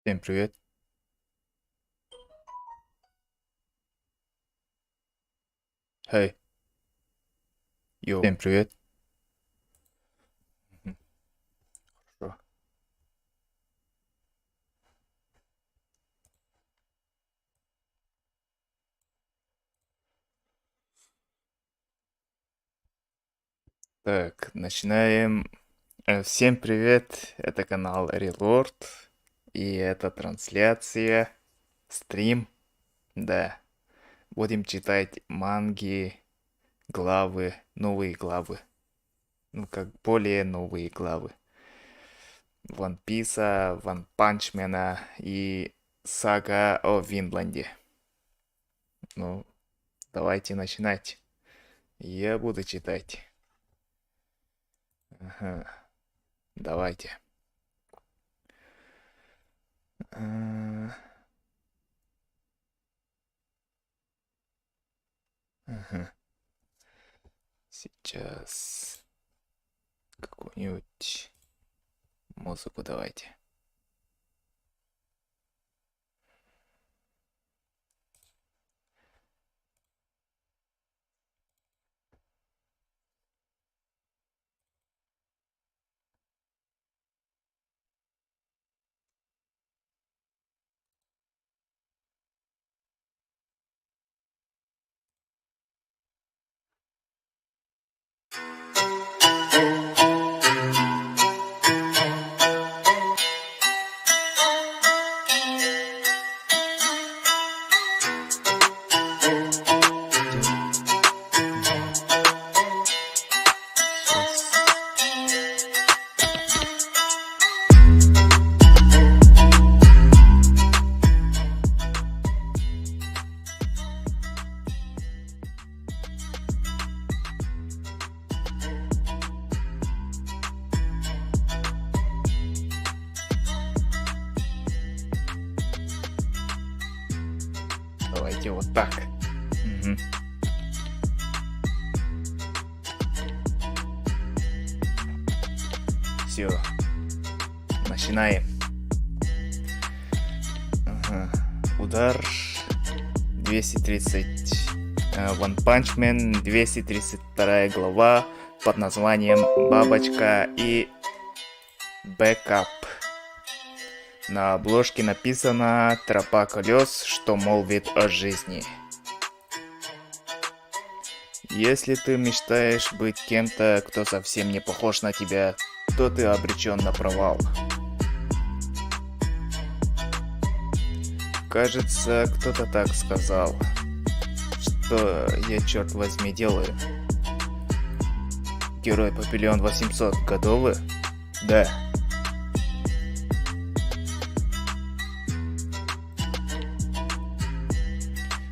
Всем привет. Хей. Йоу. Всем привет. Мгм. Хорошо. Так, начинаем. Всем привет. Это канал Релорд. И это трансляция, стрим. Да. Будем читать манги, главы, новые главы. Ну, как более новые главы. Ван Писа, Ван Панчмена и сага о Винланде. Ну, давайте начинать. Я буду читать. Ага, давайте. А, ага. Сейчас какую-нибудь музыку давайте. Давайте вот так. Мгм. Все. Начинаем. Ага. Удар 230. One Punch Man 232 глава под названием Бабочка и Бэкап. На обложке написано «Тропа колес, что молвит о жизни». Если ты мечтаешь быть кем-то, кто совсем не похож на тебя, то ты обречен на провал. Кажется, кто-то так сказал. Что я, черт возьми, делаю? Герой Папиллион 800 готовы? Да.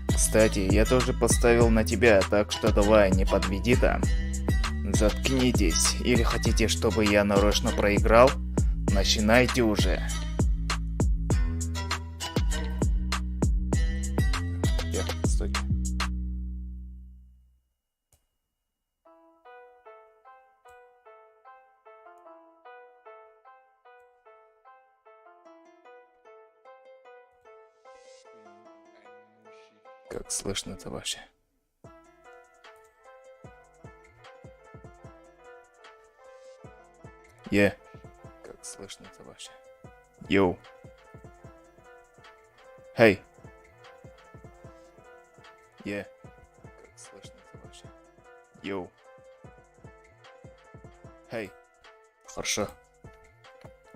Кстати, я тоже поставил на тебя, так что давай, не подведи там. Заткнитесь, или хотите, чтобы я нарочно проиграл? Начинайте уже. Стойте. Как слышно, товарищи? Как слышно, товарищи? Йоу. Хей. Как слышно, товарищи? Йоу. Хей. Хорошо.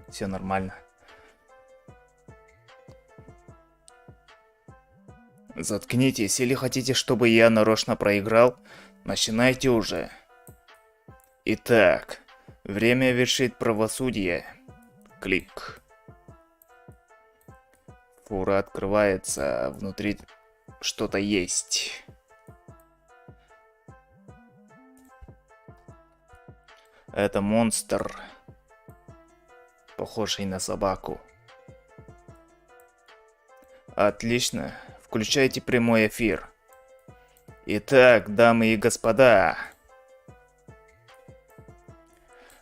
Все нормально. Заткнитесь, или хотите, чтобы я нарочно проиграл? Начинайте уже. Итак, время вершить правосудие. Клик. Фура открывается, внутри что-то есть. Это монстр, похожий на собаку. Отлично, включайте прямой эфир. Итак, дамы и господа,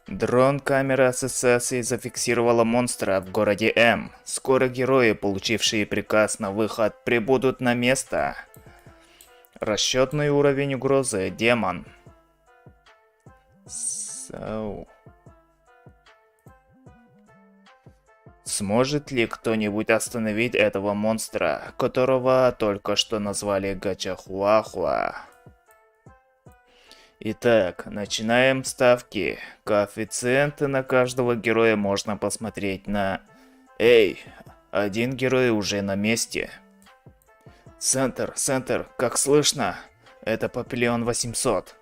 Дрон-камера ассоциации зафиксировала монстра в городе М. Скоро герои, получившие приказ на выход, прибудут на место. Расчетный уровень угрозы. Демон. Сможет ли кто-нибудь остановить этого монстра, которого только что назвали Гачахуахуа? Итак, начинаем ставки. Коэффициенты на каждого героя можно посмотреть на... Эй, один герой уже на месте. Центр, как слышно? Это Папиллион 800.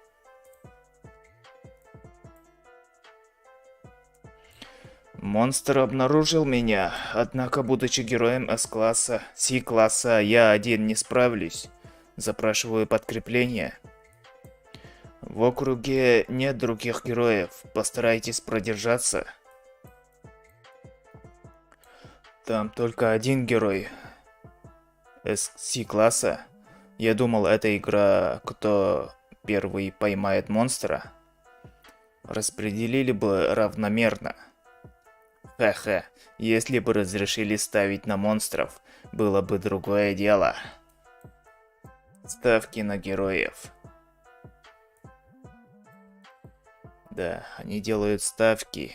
Монстр обнаружил меня, однако, будучи героем С-класса, С-класса, я один не справлюсь. Запрашиваю подкрепление. В округе нет других героев, постарайтесь продержаться. Там только один герой С-класса. Я думал, это игра, кто первый поймает монстра. Распределили бы равномерно. Ха-ха, если бы разрешили ставить на монстров, было бы другое дело. Ставки на героев. Да, они делают ставки.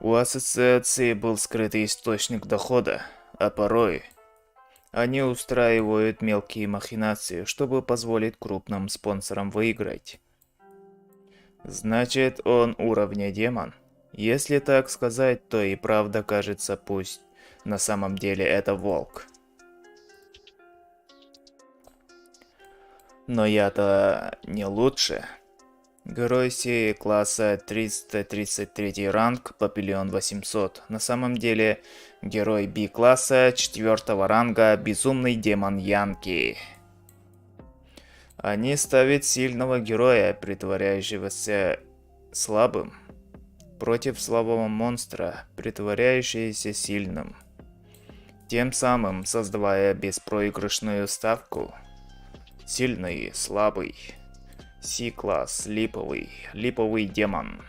У ассоциации был скрытый источник дохода, а порой они устраивают мелкие махинации, чтобы позволить крупным спонсорам выиграть. Значит, он уровня демон. Если так сказать, то и правда кажется, пусть на самом деле это волк. Но я-то не лучше. Герой Си класса 333 ранг, Папиллион 800. На самом деле, герой Би класса 4 ранга, Безумный демон Янки. Они ставят сильного героя, притворяющегося слабым, против слабого монстра, притворяющегося сильным, тем самым создавая беспроигрышную ставку. Сильный, слабый. Си-класс, липовый демон.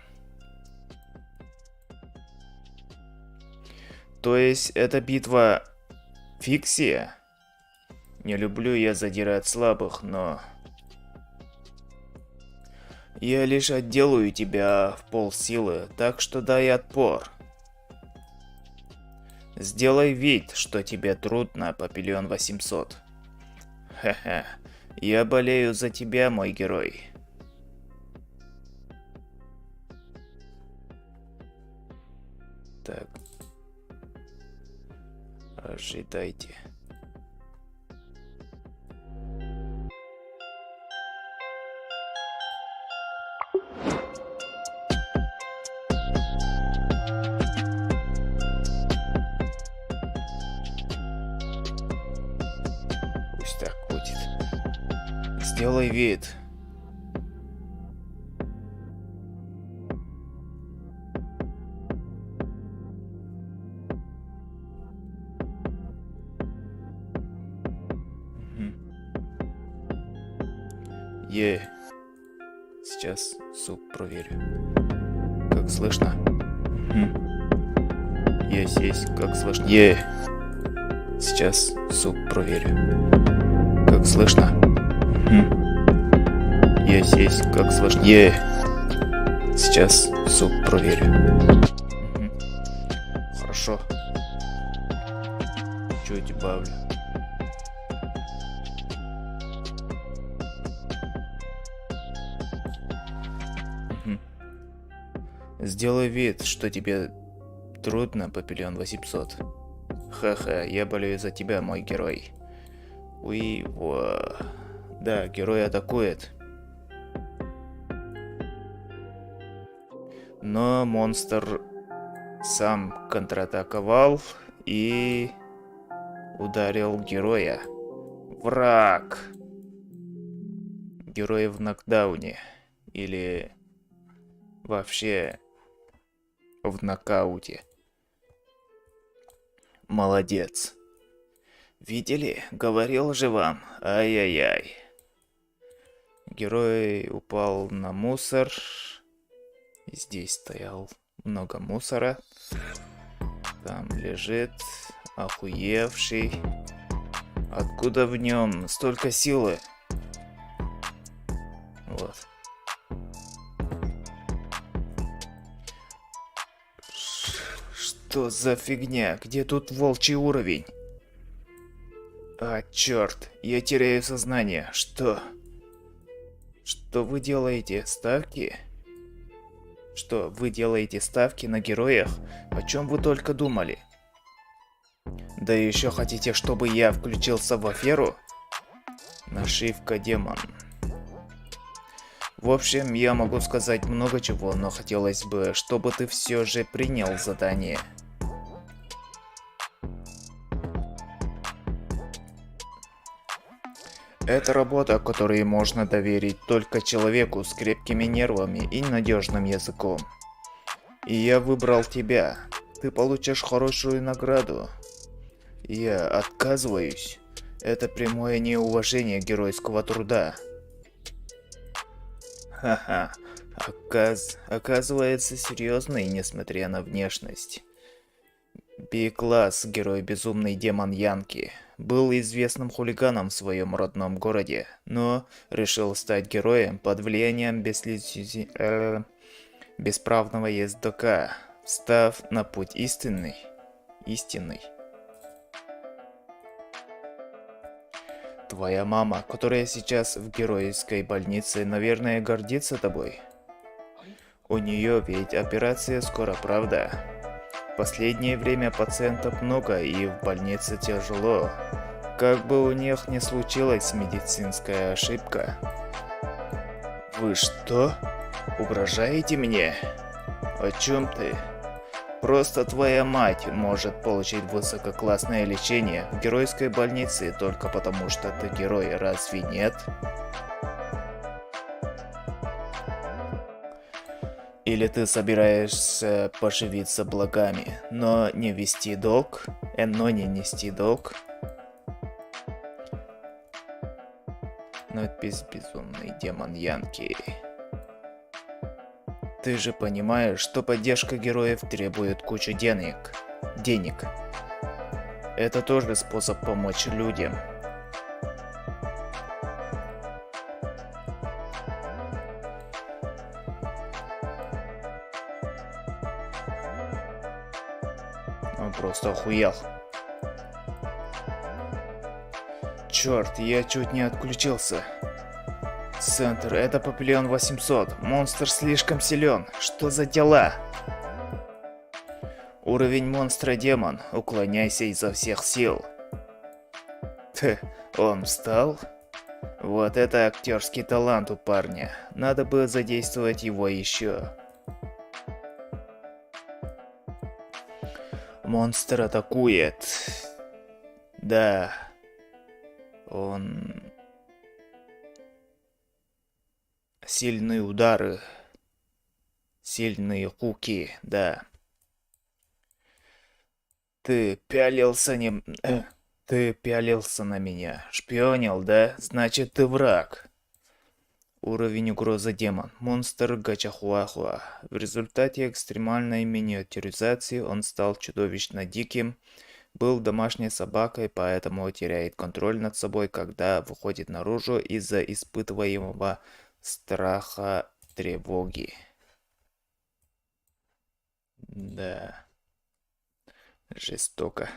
То есть это битва фиксия? Не люблю я задирать слабых, но... Я лишь отделаю тебя в полсилы, так что дай отпор. Сделай вид, что тебе трудно, Папиллион 800. Ха-ха. Я болею за тебя, мой герой. Так. Ожидайте. Пусть так будет. Сделай вид. Сейчас суп проверю. Как слышно? Есть, как слышно? Сейчас суп проверю. Как слышно? Есть, как слышно? Сейчас суп проверю. Хорошо. Чуть добавлю. Сделай вид, что тебе трудно, Папиллион 800. Ха-ха, я болею за тебя, мой герой. Да, герой атакует. Но монстр сам контратаковал и ударил героя. Враг. Герой в нокдауне. Или вообще в нокауте. Молодец. Видели? Говорил же вам. Ай-яй-яй. Герой упал на мусор. Здесь стоял много мусора. Там лежит охуевший. Откуда в нем столько силы? Вот. Что за фигня? Где тут волчий уровень? А, черт, я теряю сознание. Что? Что вы делаете? Ставки? Что, вы делаете ставки на героях? О чем вы только думали? Да еще хотите, чтобы я включился в аферу? Нашивка демон. В общем, я могу сказать много чего, но хотелось бы, чтобы ты все же принял задание. Это работа, которой можно доверить только человеку с крепкими нервами и надежным языком. И я выбрал тебя. Ты получишь хорошую награду. Я отказываюсь. Это прямое неуважение геройского труда. Ха-ха. Оказывается серьезный, несмотря на внешность. B-класс, герой безумный демон Янки, был известным хулиганом в своем родном городе, но решил стать героем под влиянием бесправного ездака, встав на путь истинный. Твоя мама, которая сейчас в геройской больнице, наверное, гордится тобой. У нее ведь операция скоро, правда? В последнее время пациентов много и в больнице тяжело. Как бы у них не случилась медицинская ошибка. Вы что? Угрожаете мне? О чем ты? Просто твоя мать может получить высококлассное лечение в геройской больнице только потому, что ты герой, разве нет? Или ты собираешься поживиться благами, но не вести долг, но не нести долг? Надпись «Безумный демон Янки». Ты же понимаешь, что поддержка героев требует кучу денег. Это тоже способ помочь людям. Он просто охуел. Черт, я чуть не отключился. Центр, это Папиллион 800. Монстр слишком силен. Что за дела? Уровень монстра демон. Уклоняйся изо всех сил. Он встал? Вот это актерский талант у парня. Надо бы задействовать его еще. Монстр атакует. Да. Он... Сильные удары. Сильные хуки, да. Ты пялился на меня. Шпионил, да? Значит, ты враг. Уровень угрозы демон. Монстр Гачахуахуа. В результате экстремальной миниатюризации он стал чудовищно диким. Был домашней собакой, поэтому теряет контроль над собой, когда выходит наружу из-за испытываемого страха, тревоги. Да. Жестоко.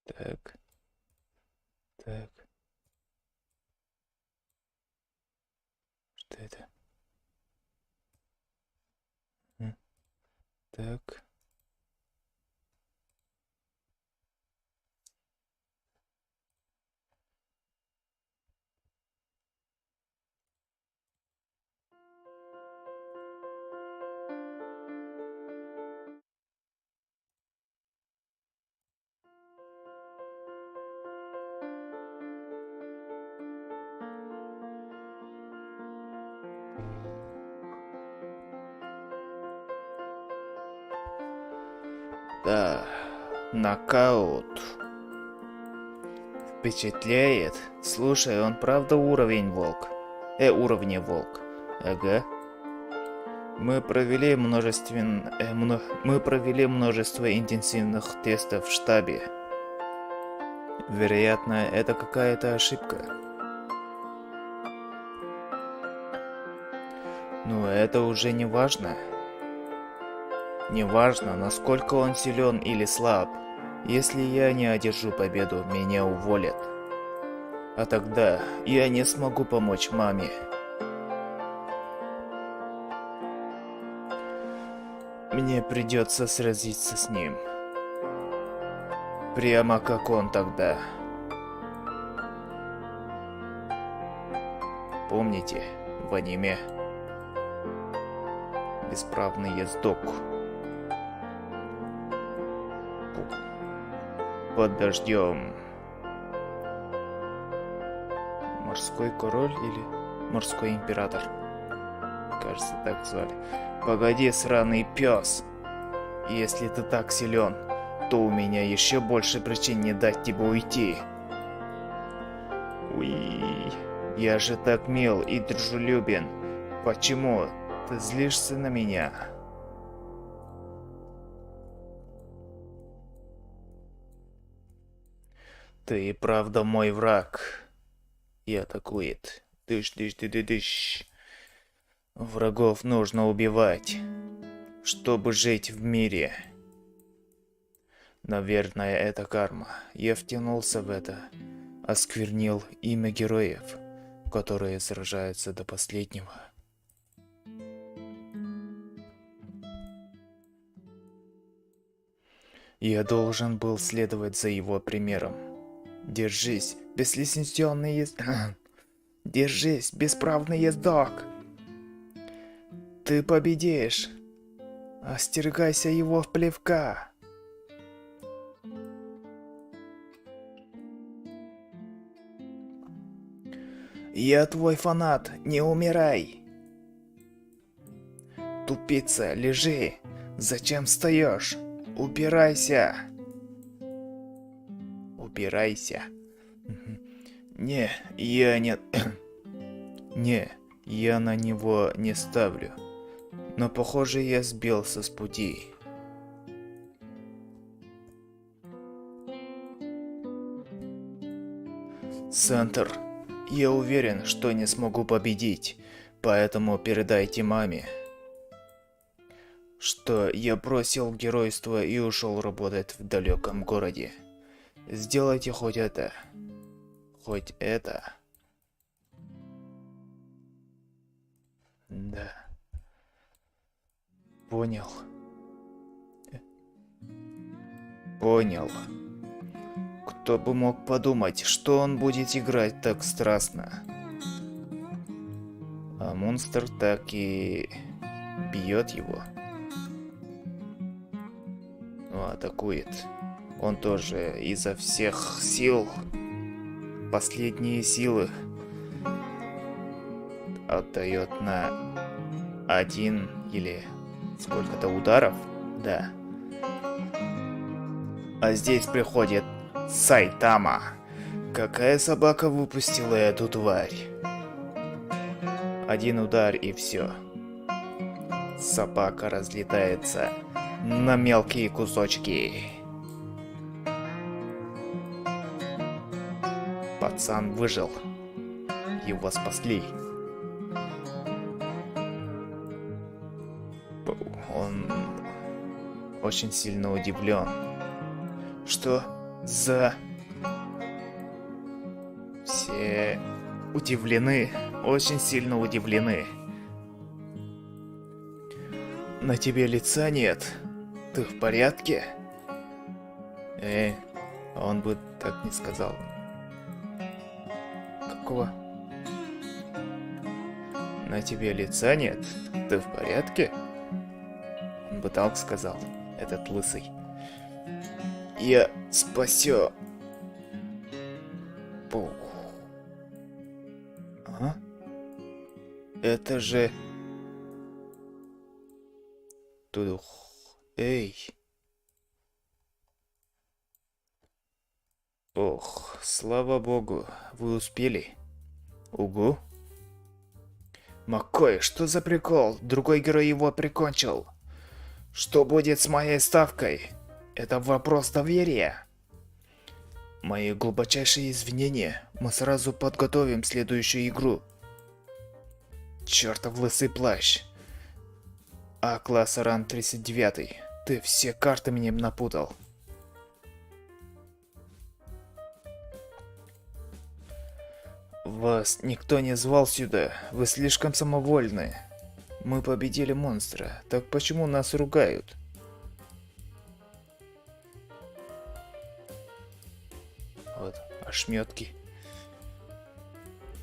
Так, так. Что это? Так. Да, нокаут. Впечатляет. Слушай, он правда уровня волк. Ага. Мы провели множество интенсивных тестов в штабе. Вероятно, это какая-то ошибка. Но это уже не важно. Не важно, насколько он силен или слаб. Если я не одержу победу, меня уволят. А тогда я не смогу помочь маме. Мне придется сразиться с ним. Прямо как он тогда. Помните, в аниме бесправный ездок. Под дождем. Морской король или морской император? Кажется, так звали. Погоди, сраный пес. Если ты так силен, то у меня еще больше причин не дать тебе уйти. Уи, я же так мил и дружелюбен. Почему ты злишься на меня? Ты и правда мой враг. И атакует. Дыш. Врагов нужно убивать, чтобы жить в мире. Наверное, это карма. Я втянулся в это, осквернил имя героев, которые сражаются до последнего. Я должен был следовать за его примером. Держись, Держись, бесправный ездок. Ты победишь. Остерегайся его плевка. Я твой фанат, не умирай. Тупица, лежи. Зачем встаешь? Убирайся. Убирайся. Не, я не... Не, я на него не ставлю. Но похоже, я сбился с пути. Центр. Я уверен, что не смогу победить, поэтому передайте маме, что я бросил геройство и ушел работать в далеком городе. Сделайте хоть это. Хоть это. Да. Понял. Понял. Кто бы мог подумать, что он будет играть так страстно. А монстр так и бьет его. Ну, атакует. Он тоже изо всех сил, последние силы отдает на 1 или сколько-то ударов. Да. А здесь приходит Сайтама. Какая собака выпустила эту тварь? 1 удар и все. Собака разлетается на мелкие кусочки. Пацан выжил. Его спасли. Он очень сильно удивлен. Что за... Все удивлены, очень сильно удивлены. На тебе лица нет. Ты в порядке? Он бы так не сказал. Какого? На тебе лица нет? Ты в порядке? Он бы так сказал, этот лысый. Я спасю. Пух. А? Это же... Тудух. Эй. Ох, слава богу, вы успели. Угу. Маккой, что за прикол? Другой герой его прикончил. Что будет с моей ставкой? Это вопрос доверия. Мои глубочайшие извинения. Мы сразу подготовим следующую игру. Чертов лысый плащ. А класс ран 39. Ты все карты мне напутал. Вас никто не звал сюда. Вы слишком самовольны. Мы победили монстра. Так почему нас ругают? Вот, ошметки.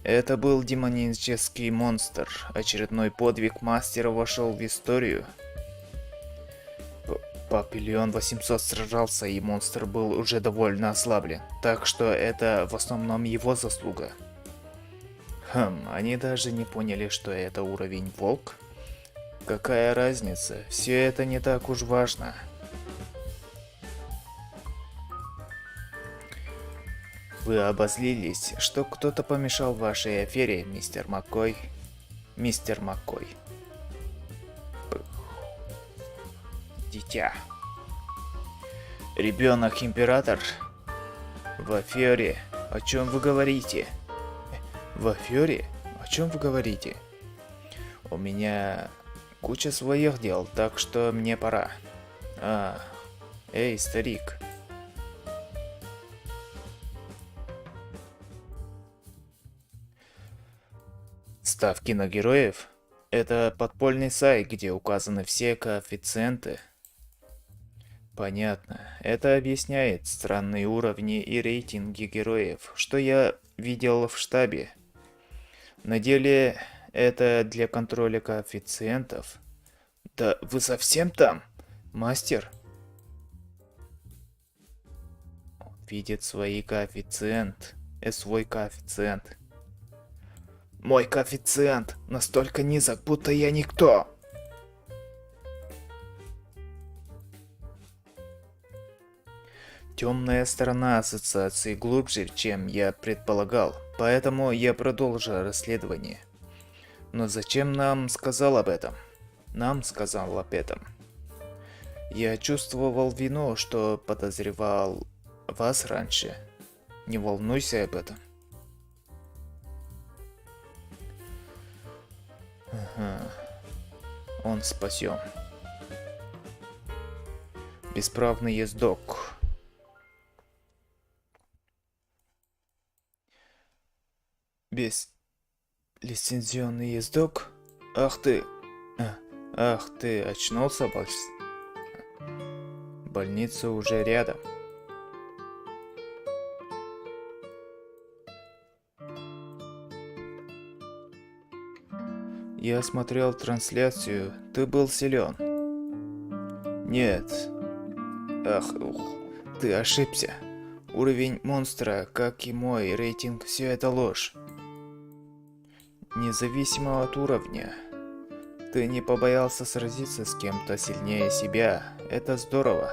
Это был демонический монстр. Очередной подвиг мастера вошел в историю. Папильон 800 сражался, и монстр был уже довольно ослаблен. Так что это в основном его заслуга. Они даже не поняли, что это уровень волк? Какая разница? Все это не так уж важно. Вы обозлились, что кто-то помешал вашей афере, мистер Маккой. Мистер Маккой. Дитя. Ребенок император? В афере? О чем вы говорите? В афере? О чем вы говорите? У меня куча своих дел, так что мне пора. Эй, старик. Ставки на героев? Это подпольный сайт, где указаны все коэффициенты. Понятно. Это объясняет странные уровни и рейтинги героев, что я видел в штабе. На деле это для контроля коэффициентов. Да вы совсем там, мастер? Он видит свой коэффициент. Свой коэффициент. Мой коэффициент настолько низок, будто я никто. Темная сторона ассоциации глубже, чем я предполагал, поэтому я продолжу расследование. Но зачем нам сказал об этом? Нам сказал об этом. Я чувствовал вину, что подозревал вас раньше. Не волнуйся об этом. Ага. Он спасен. Бесправный ездок. Лицензионный ездок? Ах ты. Ах ты, очнулся, Больница уже рядом. Я смотрел трансляцию, ты был силен. Нет. Ах, ты ошибся. Уровень монстра, как и мой рейтинг, все это ложь. Независимо от уровня. Ты не побоялся сразиться с кем-то сильнее себя. Это здорово.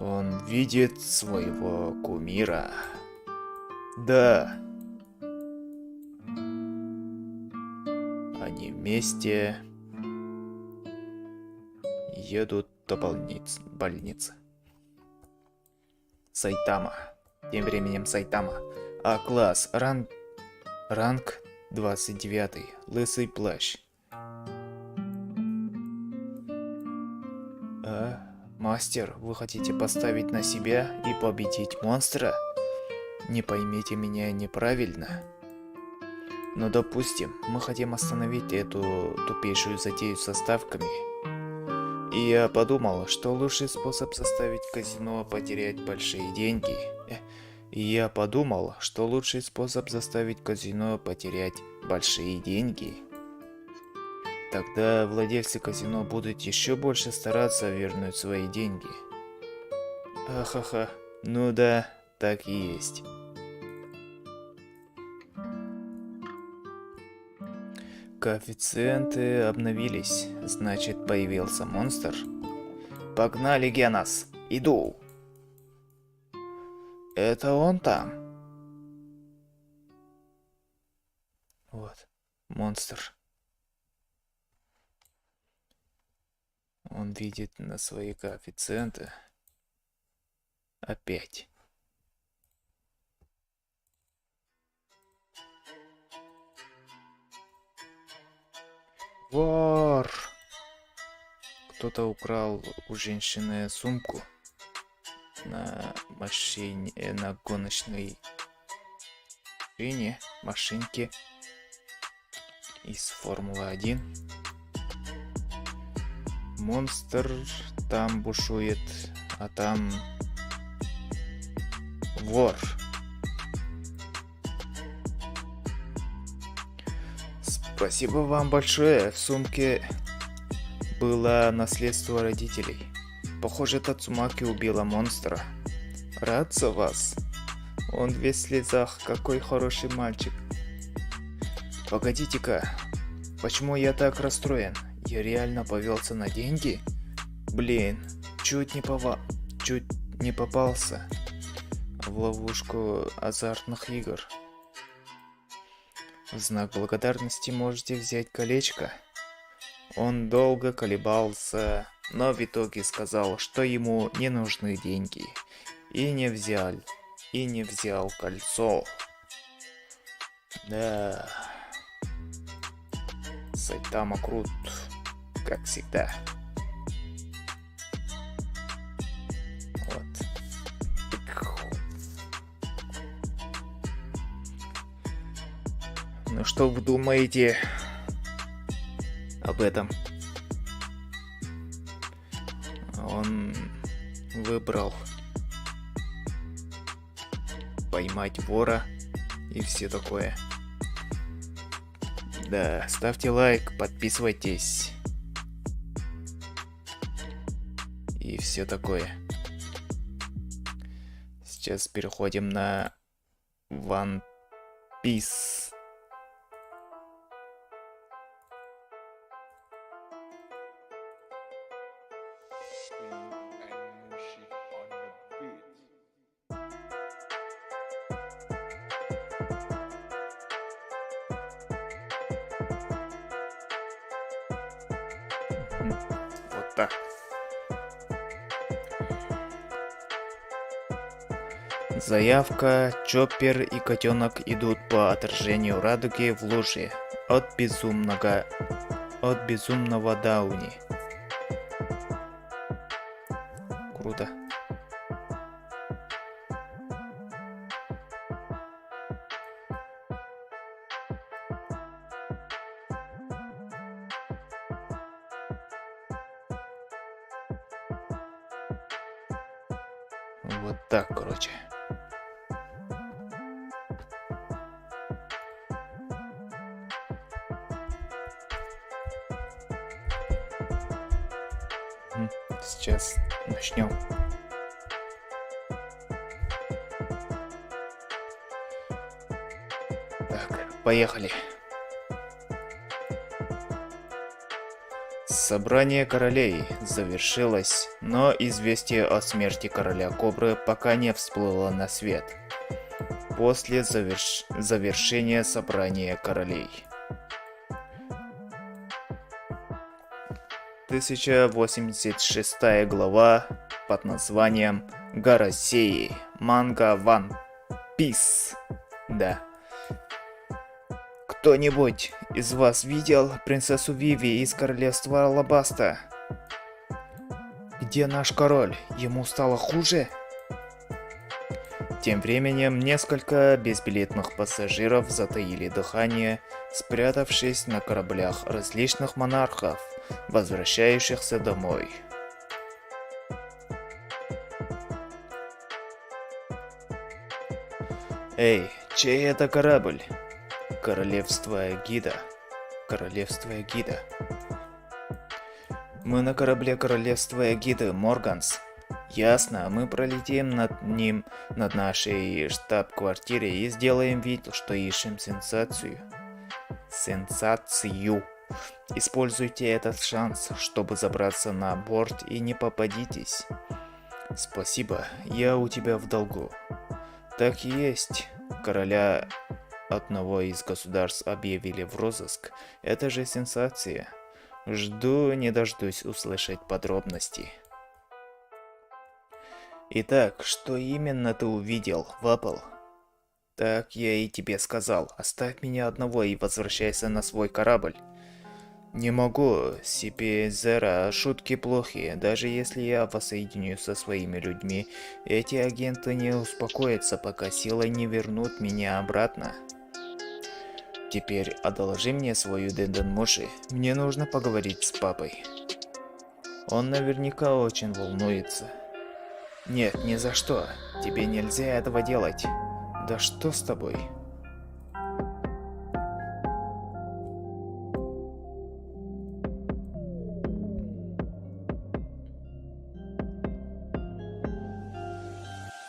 Он видит своего кумира. Да. Они вместе едут до больницы. Сайтама. Тем временем Сайтама. А-класс. Ранг 29. Лысый плащ. Мастер, вы хотите поставить на себя и победить монстра? Не поймите меня неправильно. Но допустим, мы хотим остановить эту тупейшую затею со ставками. И я подумал, что лучший способ заставить казино потерять большие деньги. Тогда владельцы казино будут еще больше стараться вернуть свои деньги. Ахаха, ну да, так и есть. Коэффициенты обновились, значит появился монстр. Погнали, Генас, иду. Это он там? Вот, монстр. Он видит на свои коэффициенты. Опять. Вор! Кто-то украл у женщины сумку на машине, на гоночной машинке из Формулы-1. Монстр там бушует, а там вор. Спасибо вам большое. В сумке было наследство родителей. Похоже, Тацумаки убила монстра. Рад за вас. Он весь в слезах. Какой хороший мальчик. Погодите-ка. Почему я так расстроен? Я реально повелся на деньги? Блин, чуть не попался в ловушку азартных игр. В знак благодарности можете взять колечко. Он долго колебался, но в итоге сказал, что ему не нужны деньги. И не взял кольцо. Да. Сайтама крут, как всегда. Вот. Ну что вы думаете об этом? Он выбрал поймать вора и все такое. Да, ставьте лайк, подписывайтесь и все такое. Сейчас переходим на One Piece. Вот так. Заявка. Чоппер и котенок идут по отражению радуги в луже от безумного Дауни. Круто. Вот так, короче. Сейчас начнем. Так, поехали. Собрание королей завершилось, но известие о смерти короля Кобры пока не всплыло на свет. После завершения собрания королей. 1086 глава под названием Гарасеи. Манга One Piece. Да. Кто-нибудь из вас видел принцессу Виви из королевства Алабаста? Где наш король? Ему стало хуже? Тем временем несколько безбилетных пассажиров затаили дыхание, спрятавшись на кораблях различных монархов, возвращающихся домой. Эй, чей это корабль? Королевство Эгида. Королевство Эгида. Мы на корабле королевства Эгиды, Морганс. Ясно, мы пролетим над ним, над нашей штаб-квартирой и сделаем вид, что ищем сенсацию. сенсацию. Используйте этот шанс, чтобы забраться на борт и не попадитесь. Спасибо, я у тебя в долгу. Так и есть. Короля одного из государств объявили в розыск. Это же сенсация. Жду не дождусь услышать подробности. Итак, что именно ты увидел, Вапл? Так я и тебе сказал. Оставь меня одного и возвращайся на свой корабль. Не могу, Сипи-Зера, шутки плохие. Даже если я воссоединюсь со своими людьми, эти агенты не успокоятся, пока силой не вернут меня обратно. Теперь одолжи мне свою Денденмоши. Мне нужно поговорить с папой. Он наверняка очень волнуется. Нет, ни за что. Тебе нельзя этого делать. Да что с тобой?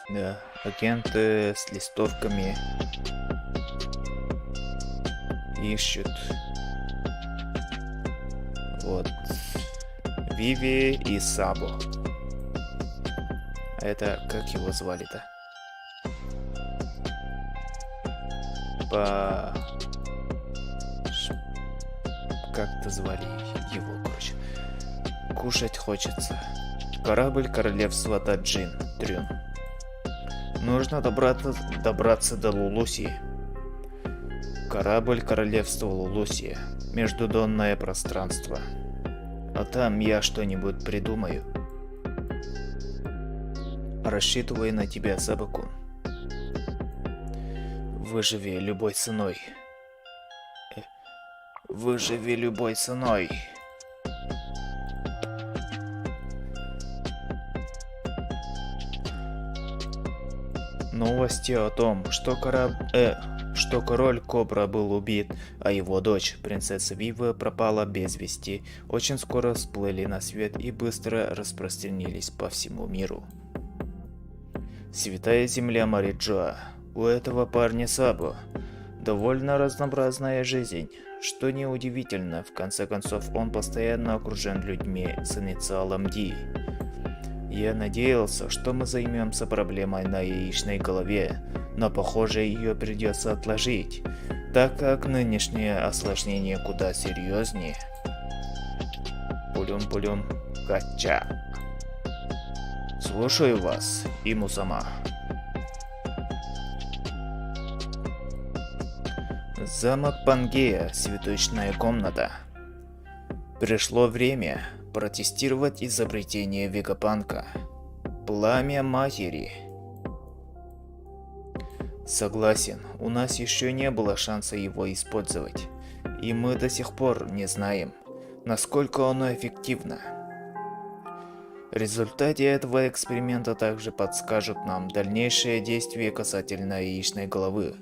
Да, агенты с листовками ищут. Вот. Виви и Сабо. Это как его звали-то? Как-то звали его, короче. Кушать хочется. Корабль королевства Таджин, Трюн. Нужно добраться до Лулусии. Корабль королевства Лулусия. Междудонное пространство. А там я что-нибудь придумаю. Рассчитываю на тебя, Сабакун. Выживи любой ценой. Выживи любой ценой. Новости о том, что король Кобра был убит, а его дочь, принцесса Вива, пропала без вести, очень скоро всплыли на свет и быстро распространились по всему миру. Святая земля Мариджоа. У этого парня Сабо довольно разнообразная жизнь, что неудивительно, в конце концов он постоянно окружен людьми с инициалом Ди. Я надеялся, что мы займемся проблемой на яичной голове, но похоже ее придется отложить, так как нынешнее осложнение куда серьезнее. Пулюм-пулюм, кача. Слушаю вас, Иму-сама. Замок Пангея, цветочная комната. Пришло время протестировать изобретение Вегапанка. Пламя матери. Согласен, у нас еще не было шанса его использовать, и мы до сих пор не знаем, насколько оно эффективно. Результаты этого эксперимента также подскажут нам дальнейшие действия касательно яичной головы.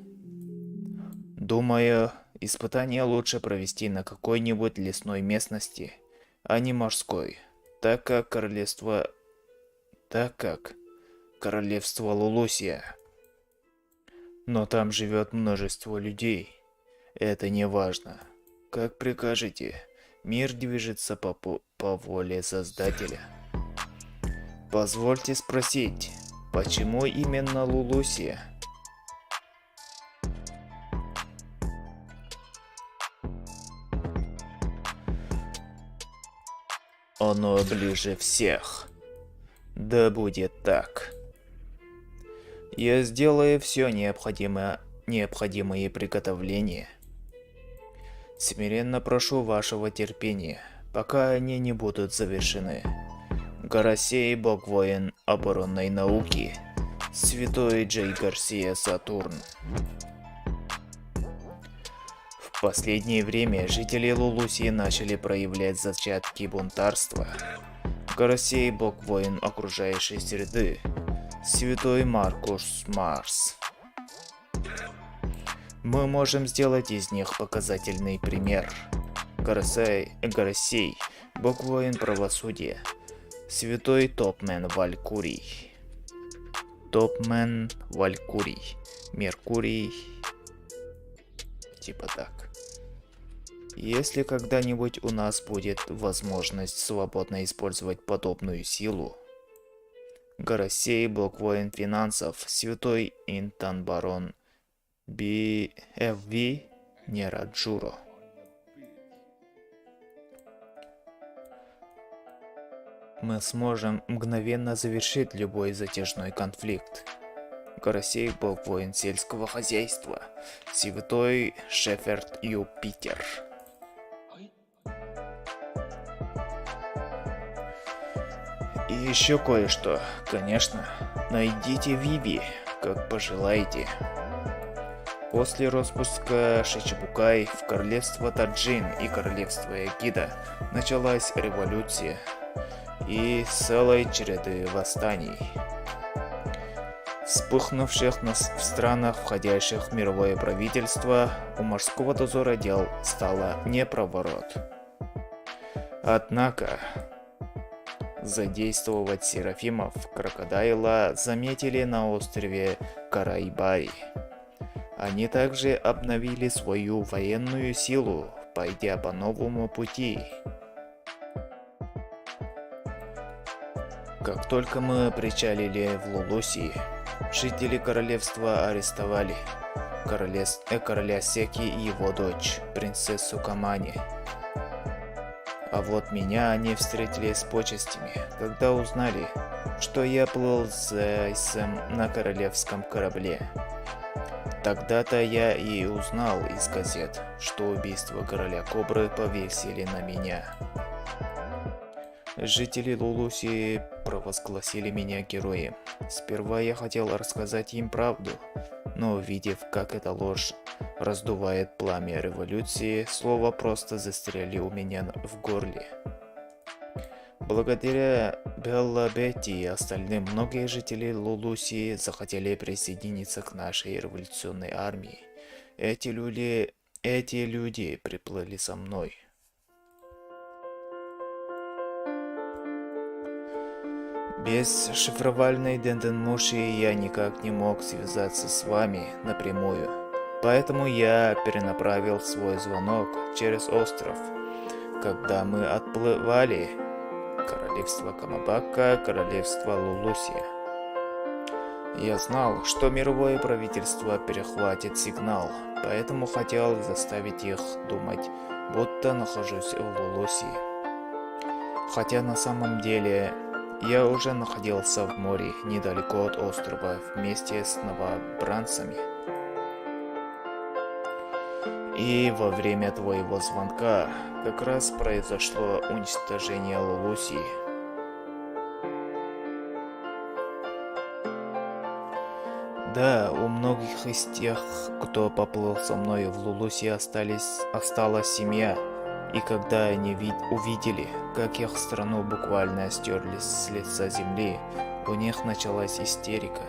Думаю, испытание лучше провести на какой-нибудь лесной местности, а не морской, так как королевство Лулусия. Но там живет множество людей. Это не важно. Как прикажете, мир движется по воле Создателя. Позвольте спросить, почему именно Лулусия? Оно ближе всех. Да будет так. Я сделаю все необходимые приготовления. Смиренно прошу вашего терпения, пока они не будут завершены. Гарасей, бог-воин оборонной науки. Святой Джей Гарсия Сатурн. В последнее время жители Лулусии начали проявлять зачатки бунтарства. Гарасей, бог-воин окружающей среды. Святой Маркус Марс. Мы можем сделать из них показательный пример. Гарасей, бог-воин правосудия. Святой Топмен Валькурий. Топмен Валькурий. Меркурий. Типа так. Если когда-нибудь у нас будет возможность свободно использовать подобную силу, Горосей, Бог воин финансов, Святой Интан Барон BFV Нераджуро. Мы сможем мгновенно завершить любой затяжной конфликт. Горосей, Бог воин сельского хозяйства, Святой Шеферд Юпитер. И еще кое-что, конечно. Найдите Виви, как пожелаете. После распуска Шичибукай в королевство Таджин и королевство Эгида началась революция и целой череды восстаний, вспыхнувших в странах, входящих в мировое правительство. У морского дозора дел стало непроворот. Однако задействовать серафимов крокодайла заметили на острове Карайбари. Они также обновили свою военную силу, пойдя по новому пути. Как только мы причалили в Лулусии, жители королевства арестовали короля Секи и его дочь, принцессу Камани. А вот меня они встретили с почестями, когда узнали, что я плыл с Зайсом на королевском корабле. Тогда-то я и узнал из газет, что убийство короля Кобры повесили на меня. Жители Лулусии провозгласили меня героем. Сперва я хотел рассказать им правду, но увидев, как эта ложь раздувает пламя революции, слово просто застряли у меня в горле. Благодаря Белла Бетти и остальным, многие жители Лулусии захотели присоединиться к нашей революционной армии. Эти люди приплыли со мной. Без шифровальной Денденмуши я никак не мог связаться с вами напрямую. Поэтому я перенаправил свой звонок через остров. Когда мы отплывали, королевство Камабака, королевство Лулусия. Я знал, что мировое правительство перехватит сигнал, поэтому хотел заставить их думать, будто нахожусь в Лулусии. Хотя на самом деле я уже находился в море недалеко от острова вместе с новобранцами. И во время твоего звонка как раз произошло уничтожение Лулусии. Да, у многих из тех, кто поплыл со мной в Лулуси, осталась семья. И когда они увидели, как их страну буквально стерли с лица земли, у них началась истерика.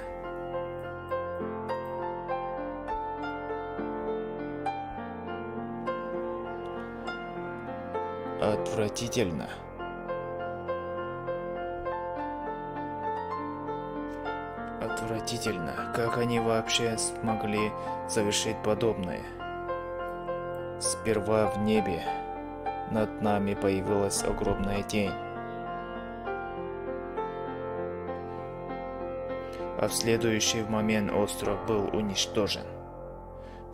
Отвратительно. Отвратительно, как они вообще смогли совершить подобное. Сперва в небе над нами появилась огромная тень, а в следующий момент остров был уничтожен.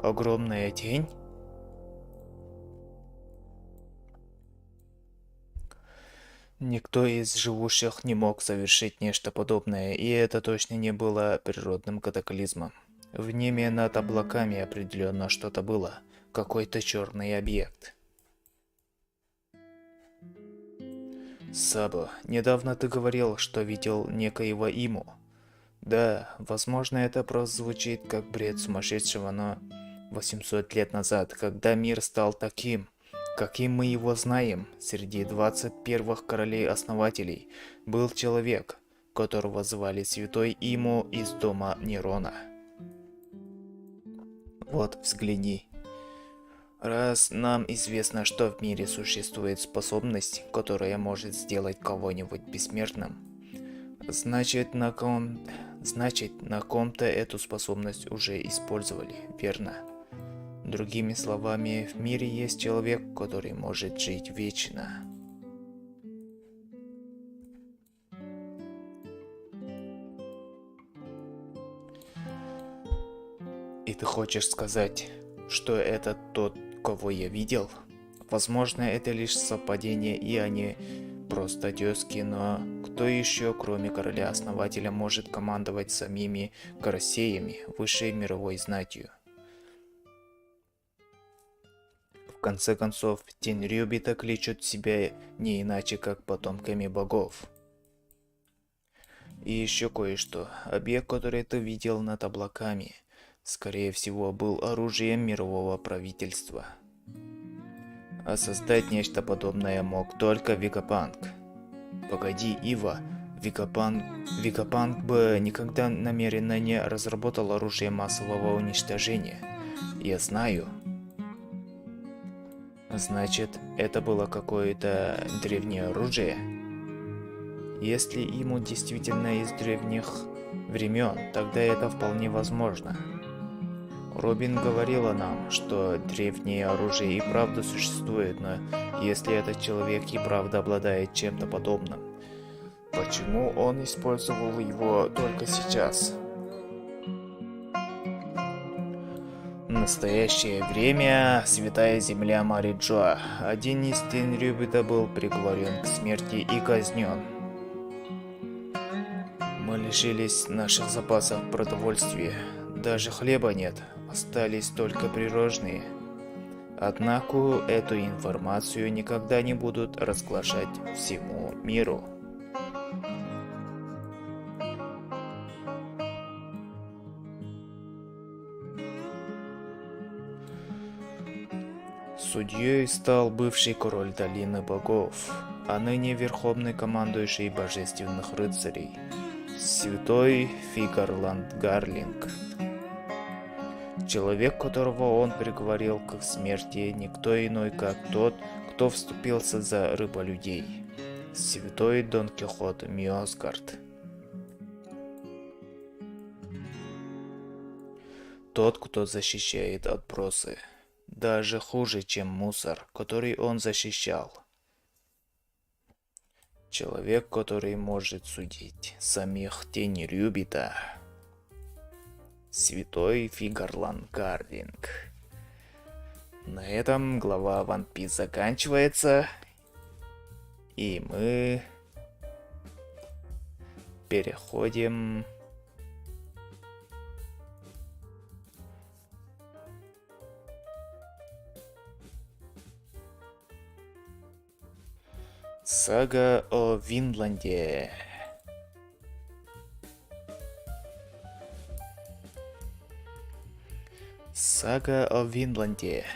Огромная тень? Никто из живущих не мог совершить нечто подобное, и это точно не было природным катаклизмом. В небе над облаками определенно что-то было, какой-то черный объект. Сабо, недавно ты говорил, что видел некоего Иму. Да, возможно, это прозвучит как бред сумасшедшего, но 800 лет назад, когда мир стал таким, каким мы его знаем, среди 21-х королей-основателей был человек, которого звали Святой Иму из дома Нерона. Вот, взгляни. Раз нам известно, что в мире существует способность, которая может сделать кого-нибудь бессмертным, значит, на ком-то эту способность уже использовали, верно? Другими словами, в мире есть человек, который может жить вечно. И ты хочешь сказать, что это тот, кого я видел? Возможно, это лишь совпадение, и они просто тезки, но кто еще, кроме короля-основателя, может командовать самими Карасеями, высшей мировой знатью? В конце концов, тень Рюбита кличут себя не иначе, как потомками богов. И еще кое-что. Объект, который ты видел над облаками, скорее всего, был оружием мирового правительства. А создать нечто подобное мог только Вегапанк. Погоди, Ива, Вегапанк бы никогда намеренно не разработал оружие массового уничтожения. Я знаю. Значит, это было какое-то древнее оружие? Если ему действительно из древних времен, тогда это вполне возможно. Робин говорила нам, что древнее оружие и правда существует, но если этот человек и правда обладает чем-то подобным, почему он использовал его только сейчас? В настоящее время Святая Земля Мариджоа. Один из Тенрюбита был приговорен к смерти и казнен. Мы лишились наших запасов продовольствия. Даже хлеба нет, остались только пирожные. Однако эту информацию никогда не будут разглашать всему миру. Судьей стал бывший король Долины Богов, а ныне верховный командующий Божественных Рыцарей, святой Фигарланд Гарлинг. Человек, которого он приговорил к смерти, никто иной, как тот, кто вступился за рыболюдей, святой Дон Кихот Миосгард. Тот, кто защищает отбросы. Даже хуже, чем мусор, который он защищал. Человек, который может судить самих Тенрюбита. Святой Фигарланд Гарлинг. На этом глава One Piece заканчивается. И мы переходим Сага о Винланде. Сага о Винланде.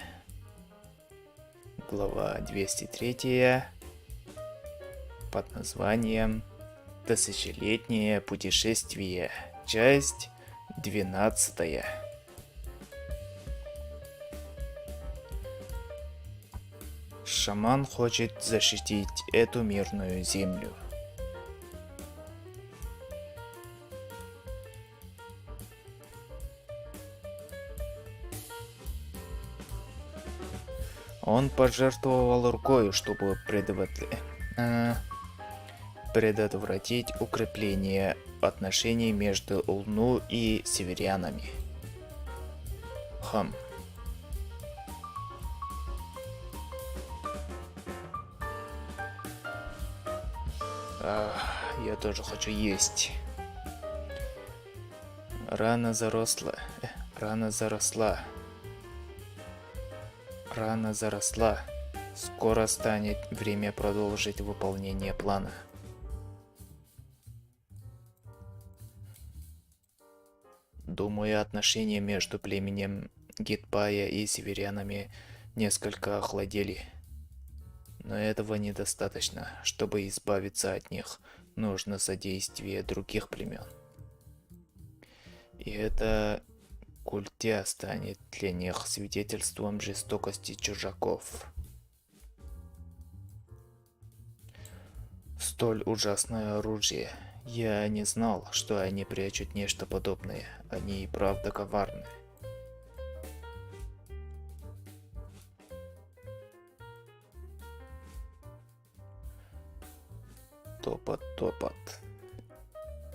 Глава 203 под названием «Тысячелетнее путешествие». Часть 12. Шаман хочет защитить эту мирную землю. Он пожертвовал рукой, чтобы предотвратить укрепление отношений между Улну и северянами. Я тоже хочу есть. Рана заросла. Рана заросла. Скоро станет время продолжить выполнение плана. Думаю, отношения между племенем Гитпая и северянами несколько охладели. Но этого недостаточно. Чтобы избавиться от них, нужно содействие других племен. И это культя станет для них свидетельством жестокости чужаков. Столь ужасное оружие. Я не знал, что они прячут нечто подобное. Они и правда коварны. Топот, топот.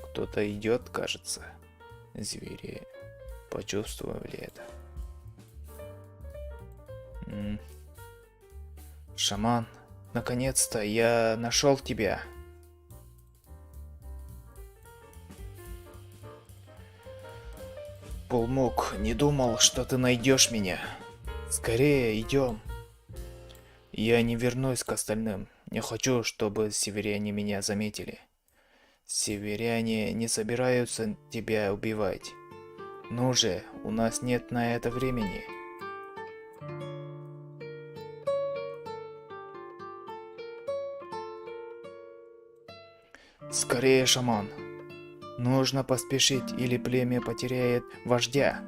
Кто-то идет, кажется. Звери почувствовали это. Шаман, наконец-то я нашел тебя. Пулмук, не думал, что ты найдешь меня. Скорее, идем. Я не вернусь к остальным. Не хочу, чтобы северяне меня заметили. Северяне не собираются тебя убивать. Ну же, у нас нет на это времени. Скорее, шаман. Нужно поспешить, или племя потеряет вождя.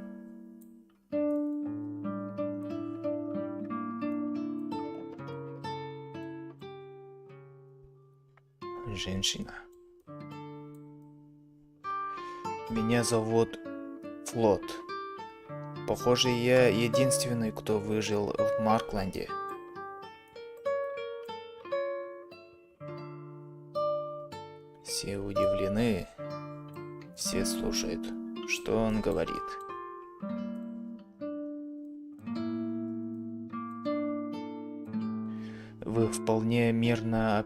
Женщина. Меня зовут Флот. Похоже, я единственный, кто выжил в Маркленде. Все удивлены. Все слушают, что он говорит. Мы вполне мирно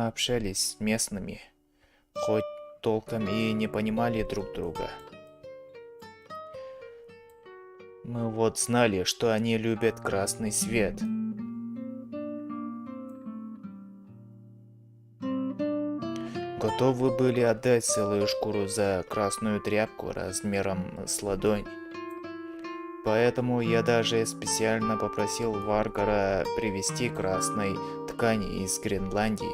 общались с местными, хоть толком и не понимали друг друга. Мы вот знали, что они любят красный свет. Готовы были отдать целую шкуру за красную тряпку размером с ладонь. Поэтому я даже специально попросил Варгара привезти красной ткани из Гренландии.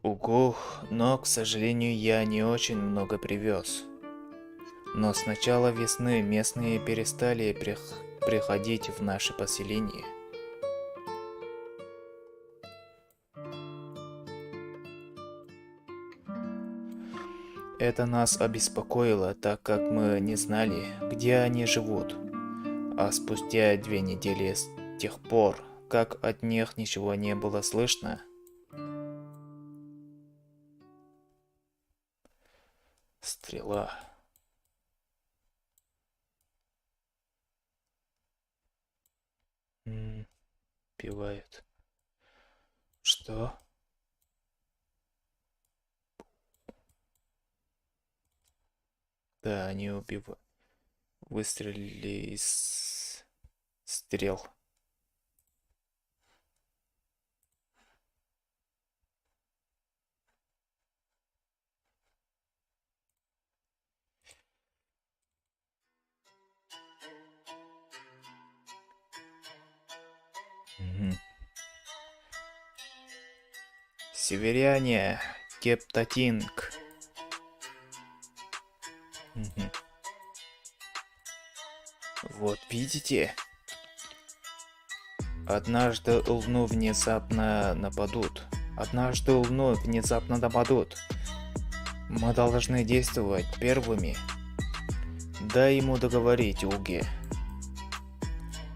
Угу, но, к сожалению, я не очень много привез. Но с начала весны местные перестали приходить в наше поселение. Это нас обеспокоило, так как мы не знали, где они живут. А спустя 2 недели с тех пор, как от них ничего не было слышно, стрела. Убивают. Что? Да, они убивают. Выстрелили из стрел. Северяне, Кептатинг. Вот видите? Однажды Луну внезапно нападут. Мы должны действовать первыми. Дай ему договорить, Уги.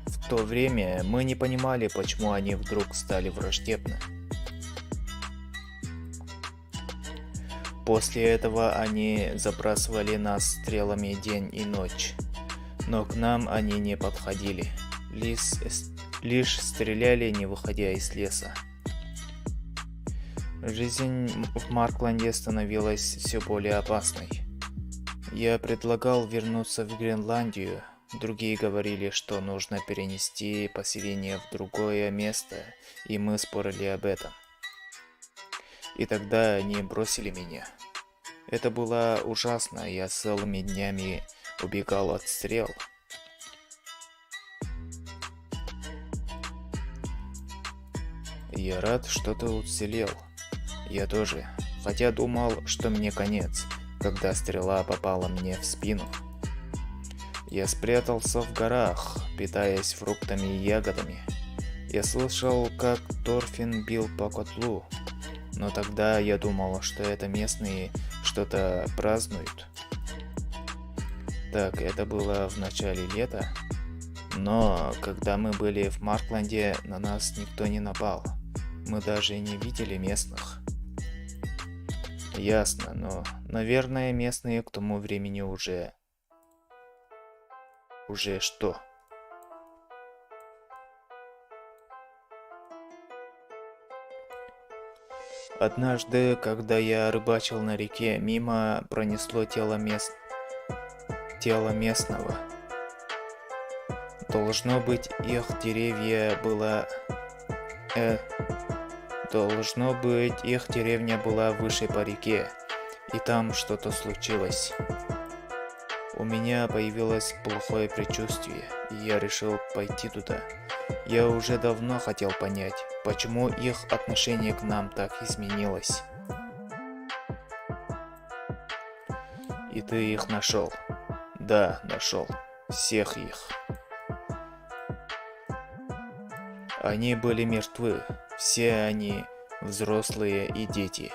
В то время мы не понимали, почему они вдруг стали враждебны. После этого они забрасывали нас стрелами день и ночь. Но к нам они не подходили. Лишь стреляли, не выходя из леса. Жизнь в Маркленде становилась все более опасной. Я предлагал вернуться в Гренландию. Другие говорили, что нужно перенести поселение в другое место, и мы спорили об этом. И тогда они бросили меня. Это было ужасно, я целыми днями убегал от стрел. Я рад, что ты уцелел. Я тоже, хотя думал, что мне конец, когда стрела попала мне в спину. Я спрятался в горах, питаясь фруктами и ягодами. Я слышал, как Торфин бил по котлу, но тогда я думал, что это местные что-то празднуют. Так, это было в начале лета? Но когда мы были в Маркленде, на нас никто не напал. Мы даже не видели местных. Ясно, но, наверное, местные к тому времени уже... Уже что? Однажды, когда я рыбачил на реке, мимо пронесло тело местного. Должно быть, их деревня была выше по реке, и там что-то случилось. У меня появилось плохое предчувствие, и я решил пойти туда. Я уже давно хотел понять, почему их отношение к нам так изменилось. И ты их нашел? Да, нашел. Всех их. Они были мертвы. Все они взрослые и дети,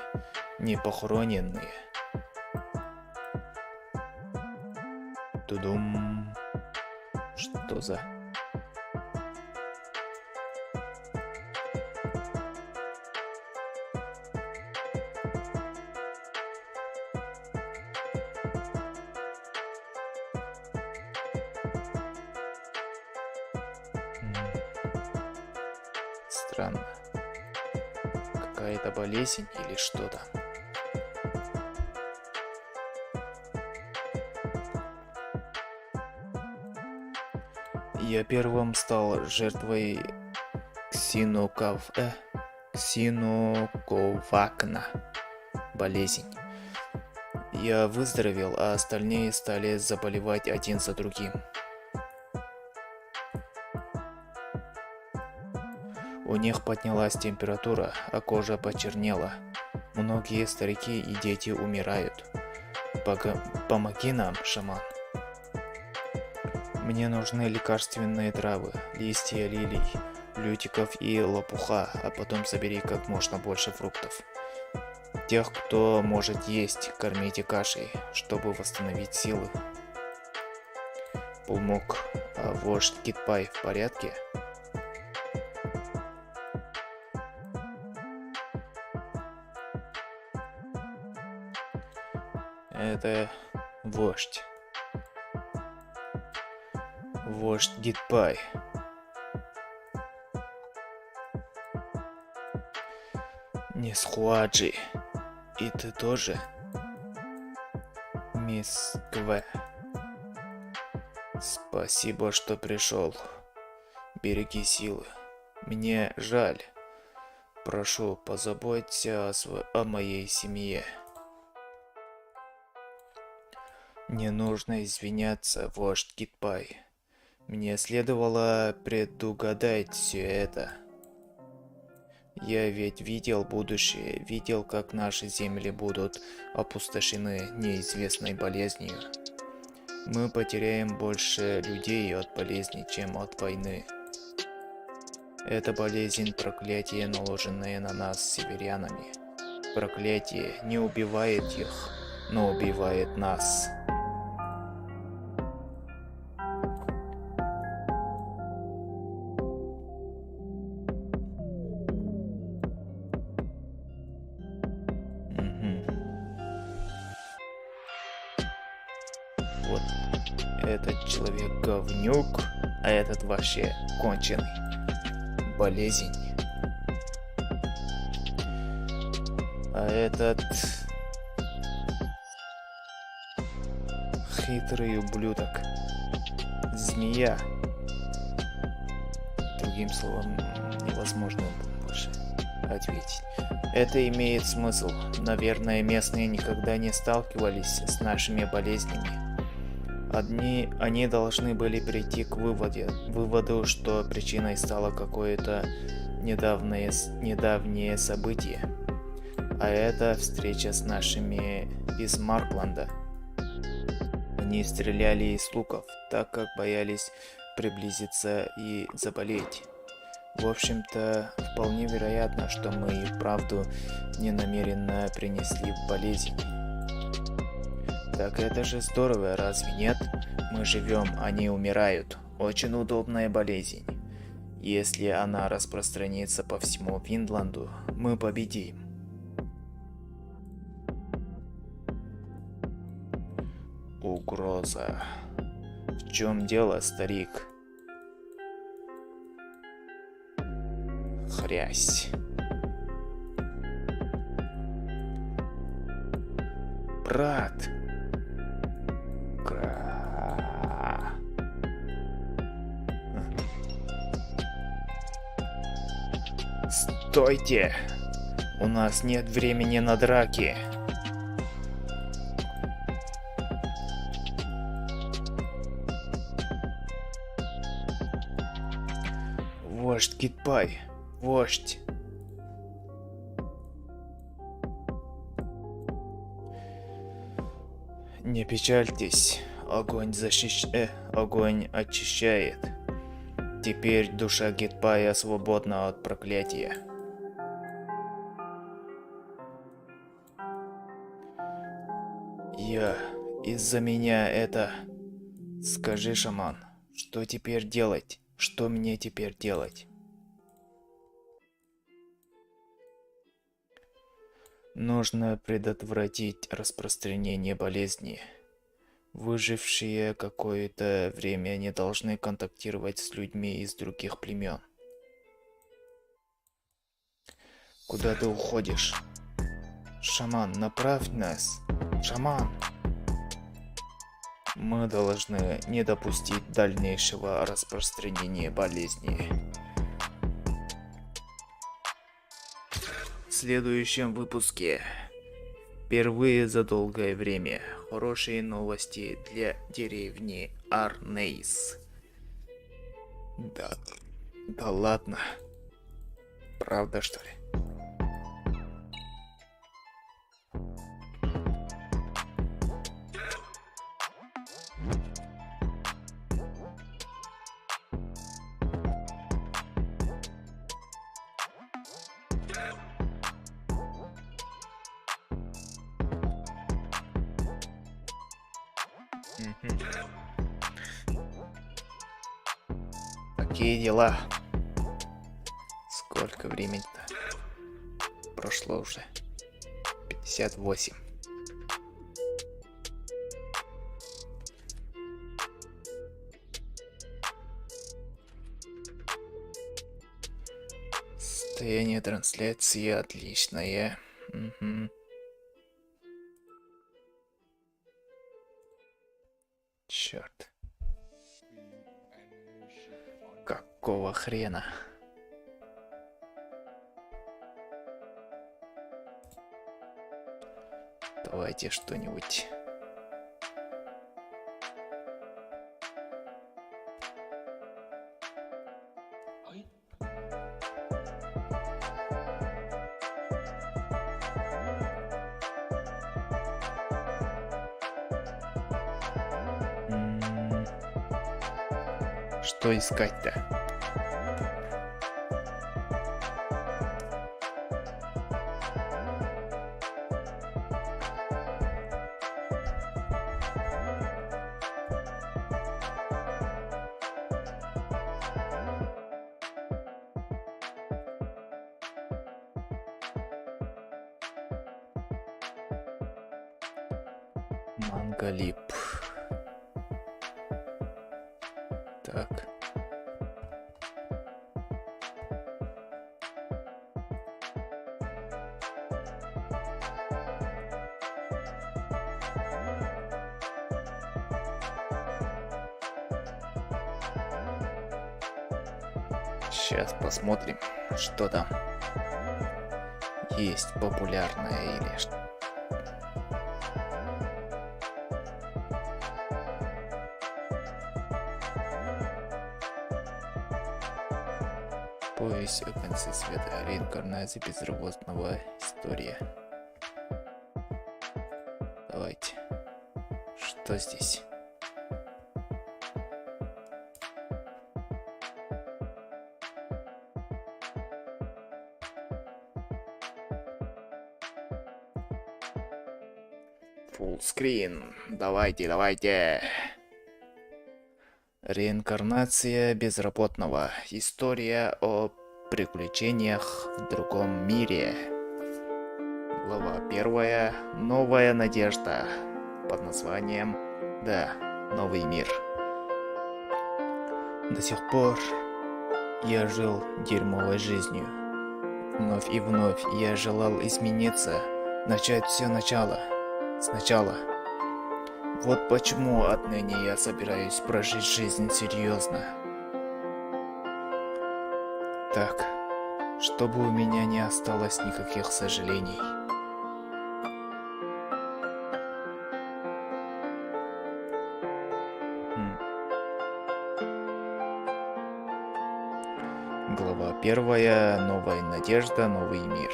не похороненные. Тудум. Что за... Странно. Какая-то болезнь или что-то. Я первым стал жертвой ксиноковакна. Болезнь. Я выздоровел, а остальные стали заболевать один за другим. У них поднялась температура, а кожа почернела. Многие старики и дети умирают. Помоги нам, шаман. Мне нужны лекарственные травы, листья лилий, лютиков и лопуха, а потом собери как можно больше фруктов. Тех, кто может есть, кормите кашей, чтобы восстановить силы. Пулмок, а вождь Китпай в порядке? Это вождь. Вождь Гитпай. Мисс Хуаджи. И ты тоже? Мисс Кве. Спасибо, что пришел. Береги силы. Мне жаль. Прошу, позаботься о моей семье. Не нужно извиняться, вождь Китпай. Мне следовало предугадать все это. Я ведь видел будущее, видел, как наши земли будут опустошены неизвестной болезнью. Мы потеряем больше людей от болезни, чем от войны. Это болезнь проклятие, наложенное на нас северянами. Проклятие не убивает их, но убивает нас. Вот этот человек говнюк, а этот вообще конченый. Болезнь. А этот хитрый ублюдок. Змея. Другим словом, невозможно больше ответить. Это имеет смысл. Наверное, местные никогда не сталкивались с нашими болезнями. Они должны были прийти к выводу, что причиной стало какое-то недавнее событие. А это встреча с нашими из Маркленда. Они стреляли из луков, так как боялись приблизиться и заболеть. В общем-то, вполне вероятно, что мы и вправду ненамеренно принесли болезнь. Так это же здорово, разве нет? Мы живем, они умирают. очень удобная болезнь. Если она распространится по всему Винланду, мы победим. Угроза. В чем дело, старик? Хрясь. Брат. Стойте! У нас нет времени на драки. Вождь Китпай, вождь. Не печальтесь, огонь очищает. Теперь душа Китпая свободна от проклятия. Из-за меня это... Скажи, шаман, что теперь делать? Что мне теперь делать? Нужно предотвратить распространение болезни. Выжившие какое-то время не должны контактировать с людьми из других племен. Куда ты уходишь? Шаман, направь нас. Шаман! Мы должны не допустить дальнейшего распространения болезни. В следующем выпуске. Впервые за долгое время. Хорошие новости для деревни Арнейс. Да ладно. Правда, что ли? Такие дела. Сколько времени-то? Прошло уже 58. Состояние трансляции отличное. Угу. Черт. Какого хрена? Давайте что-нибудь. Что искать-то? Мангалип. Так. Сейчас посмотрим, что там есть популярное или что. Повесть о конце света. Реинкарнация безработного. История. Давайте. Что здесь? Full screen. Давайте. Реинкарнация безработного. История о приключениях в другом мире. Глава первая. Новая надежда. Под названием «Да, новый мир». До сих пор я жил дерьмовой жизнью. Вновь и вновь я желал измениться, начать все сначала. Вот почему отныне я собираюсь прожить жизнь серьезно. Так, чтобы у меня не осталось никаких сожалений. Глава первая. Новая надежда, новый мир.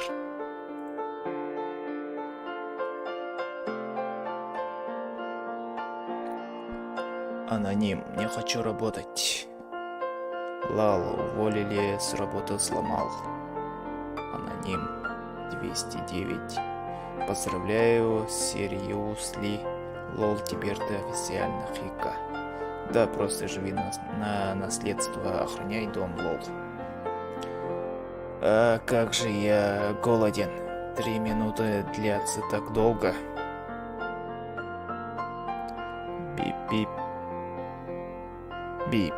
Аноним. Не хочу работать. Лал уволили, с работы сломал. Аноним 209. Поздравляю, Серьезли. Лол, теперь ты официально Хика. Да, просто живи на наследство, охраняй дом, лол. А как же я голоден. 3 минуты длятся так долго. Бип-бип. Бип.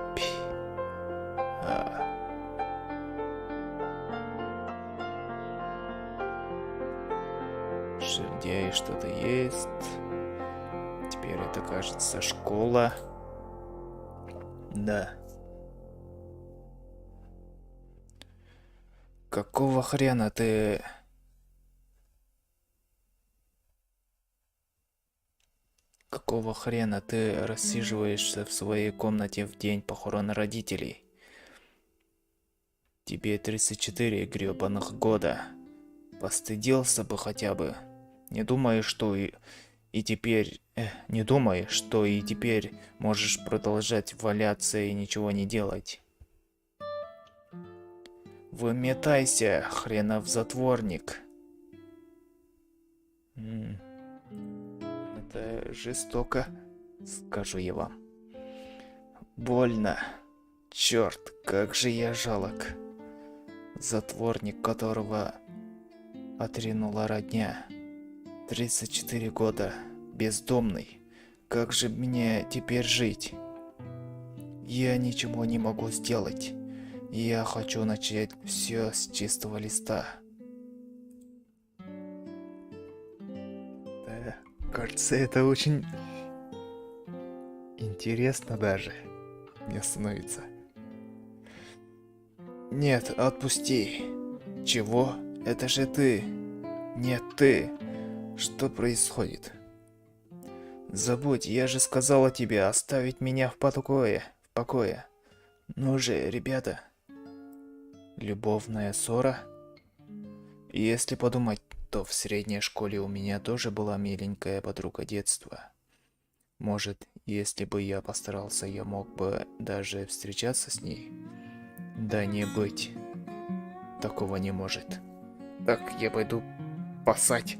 Жердяй что-то есть. Теперь это, кажется, школа. Да. Какого хрена ты... Какого хрена ты рассиживаешься в своей комнате в день похорона родителей? Тебе 34 грёбаных года. Постыдился бы хотя бы. Не думай, что и теперь можешь продолжать валяться и ничего не делать. Выметайся, хренов затворник. Это жестоко, скажу я вам. Больно. Черт, как же я жалок. Затворник, которого отринула родня. 34 года. Бездомный. Как же мне теперь жить? Я ничего не могу сделать. Я хочу начать все с чистого листа. Да, кажется, это очень интересно даже. Мне становится. Нет, отпусти. Чего? Это же ты. Нет, ты. Что происходит? Забудь, я же сказала тебе оставить меня в покое. Ну же, ребята. Любовная ссора? Если подумать, то в средней школе у меня тоже была миленькая подруга детства. Может, если бы я постарался, я мог бы даже встречаться с ней? Да не быть. Такого не может. Так, я пойду пасать.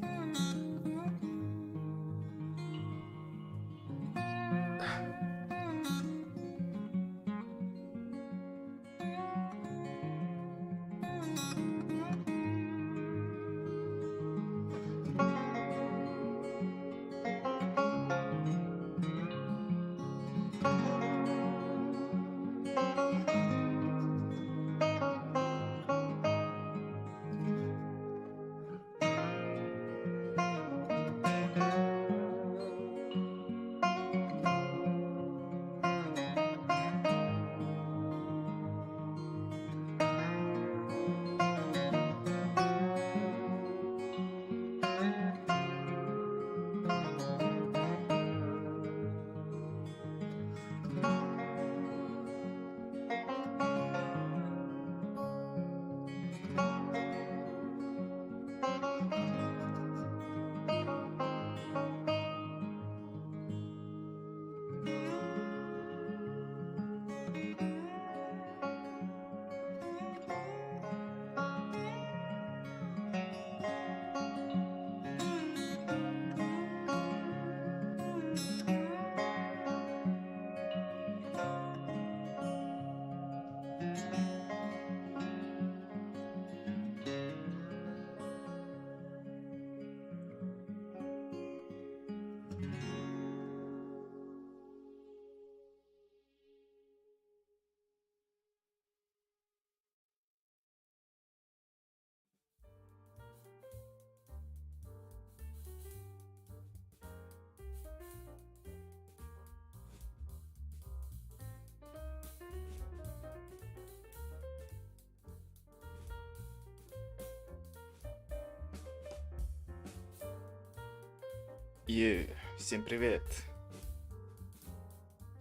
Всем привет.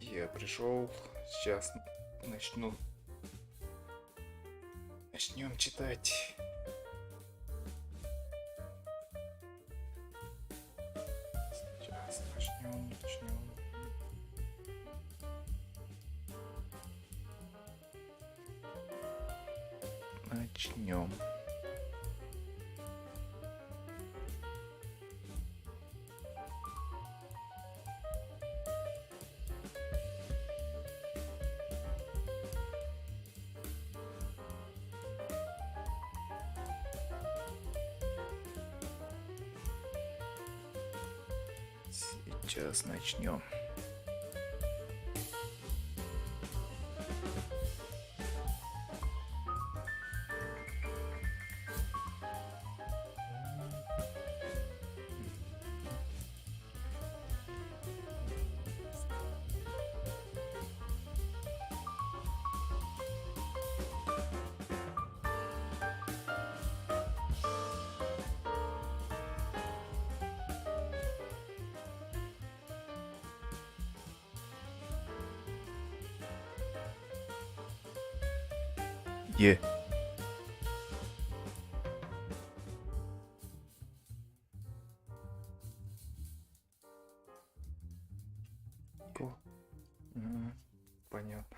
Я пришел, сейчас начнем читать. Сейчас начнем. Сейчас начнем. Е. Понятно.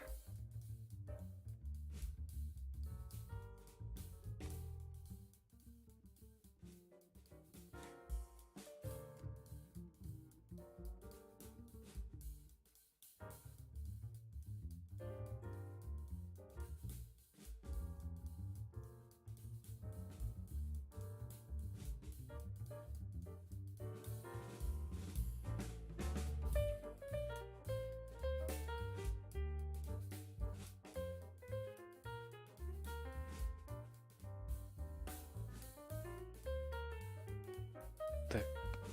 Так,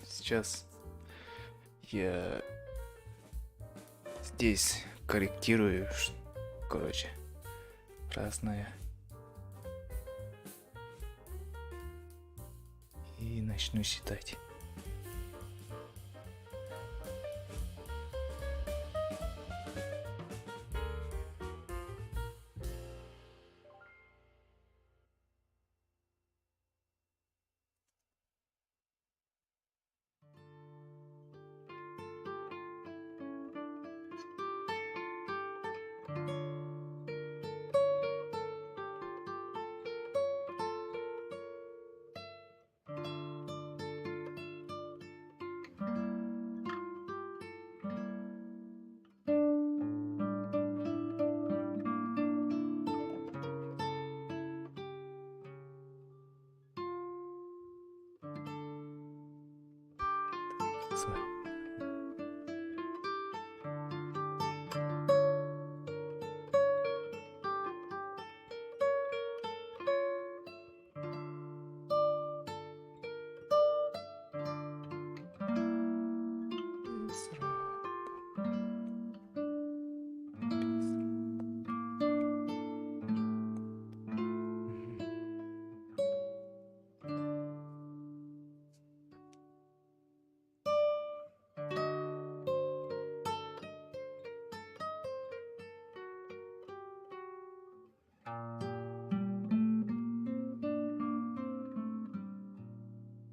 сейчас я здесь корректирую, короче, разное. И начну считать.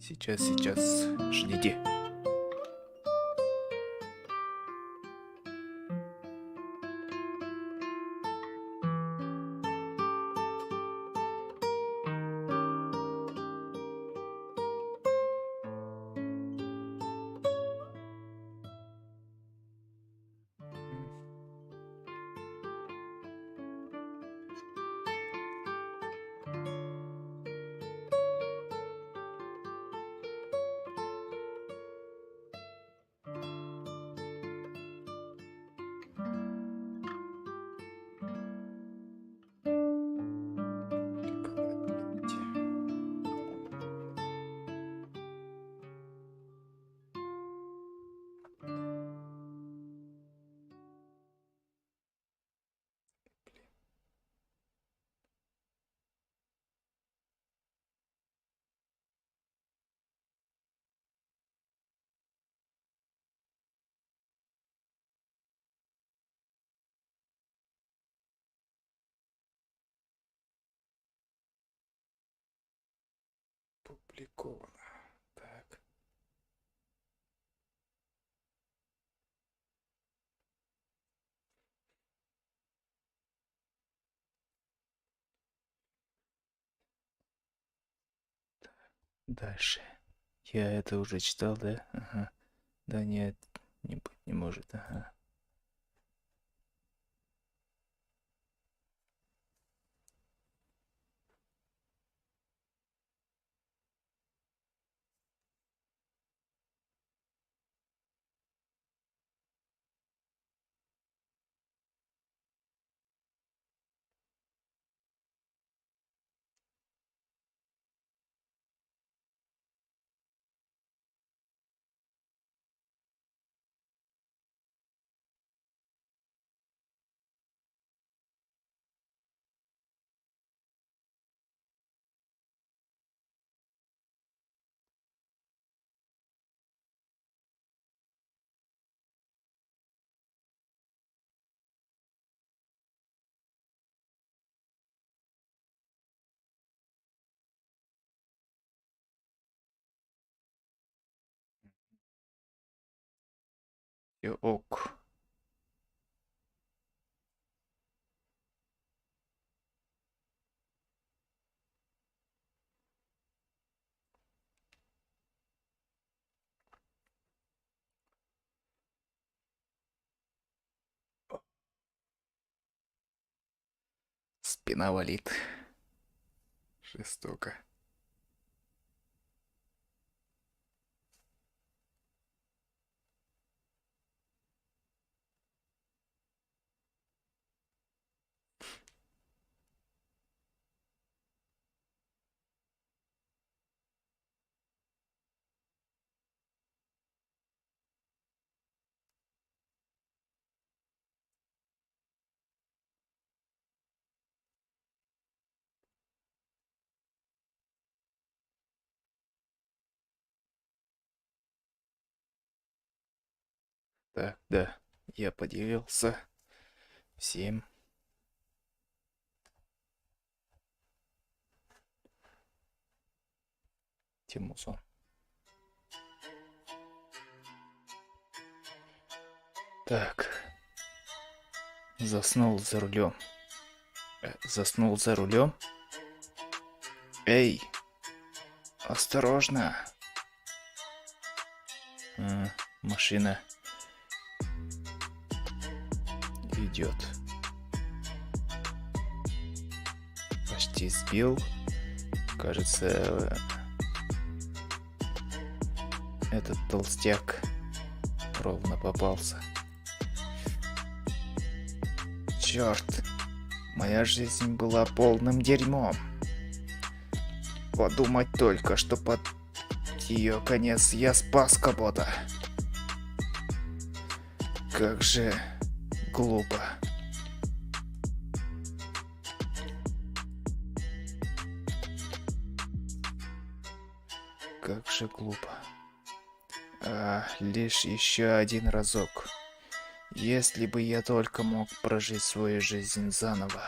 Сейчас, ждите. опубликовано. Так. Дальше. Я это уже читал, да? Ага. Да нет, не быть не может, ага. И ок. Спина валит. Жестоко. Так, да. Я поделился всем. Тимусу. Так. Заснул за рулем. Заснул за рулем. Эй! Осторожно! Машина идет. Почти сбил. Кажется, этот толстяк ровно попался. Черт! Моя жизнь была полным дерьмом. Подумать только, что под ее конец я спас кого-то. Как же глупо. Как же глупо. Лишь еще один разок. Если бы я только мог прожить свою жизнь заново.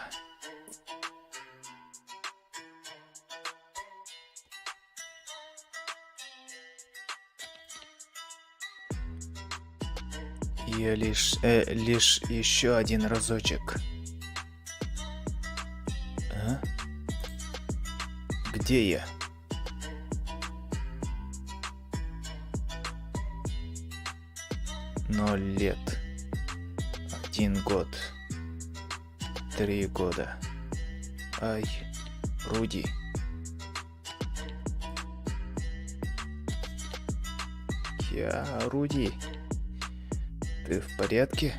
Я лишь еще один разочек. А? Где я? Ноль лет. 1 год. 3 года. Ай, Руди. Руди. Ты в порядке?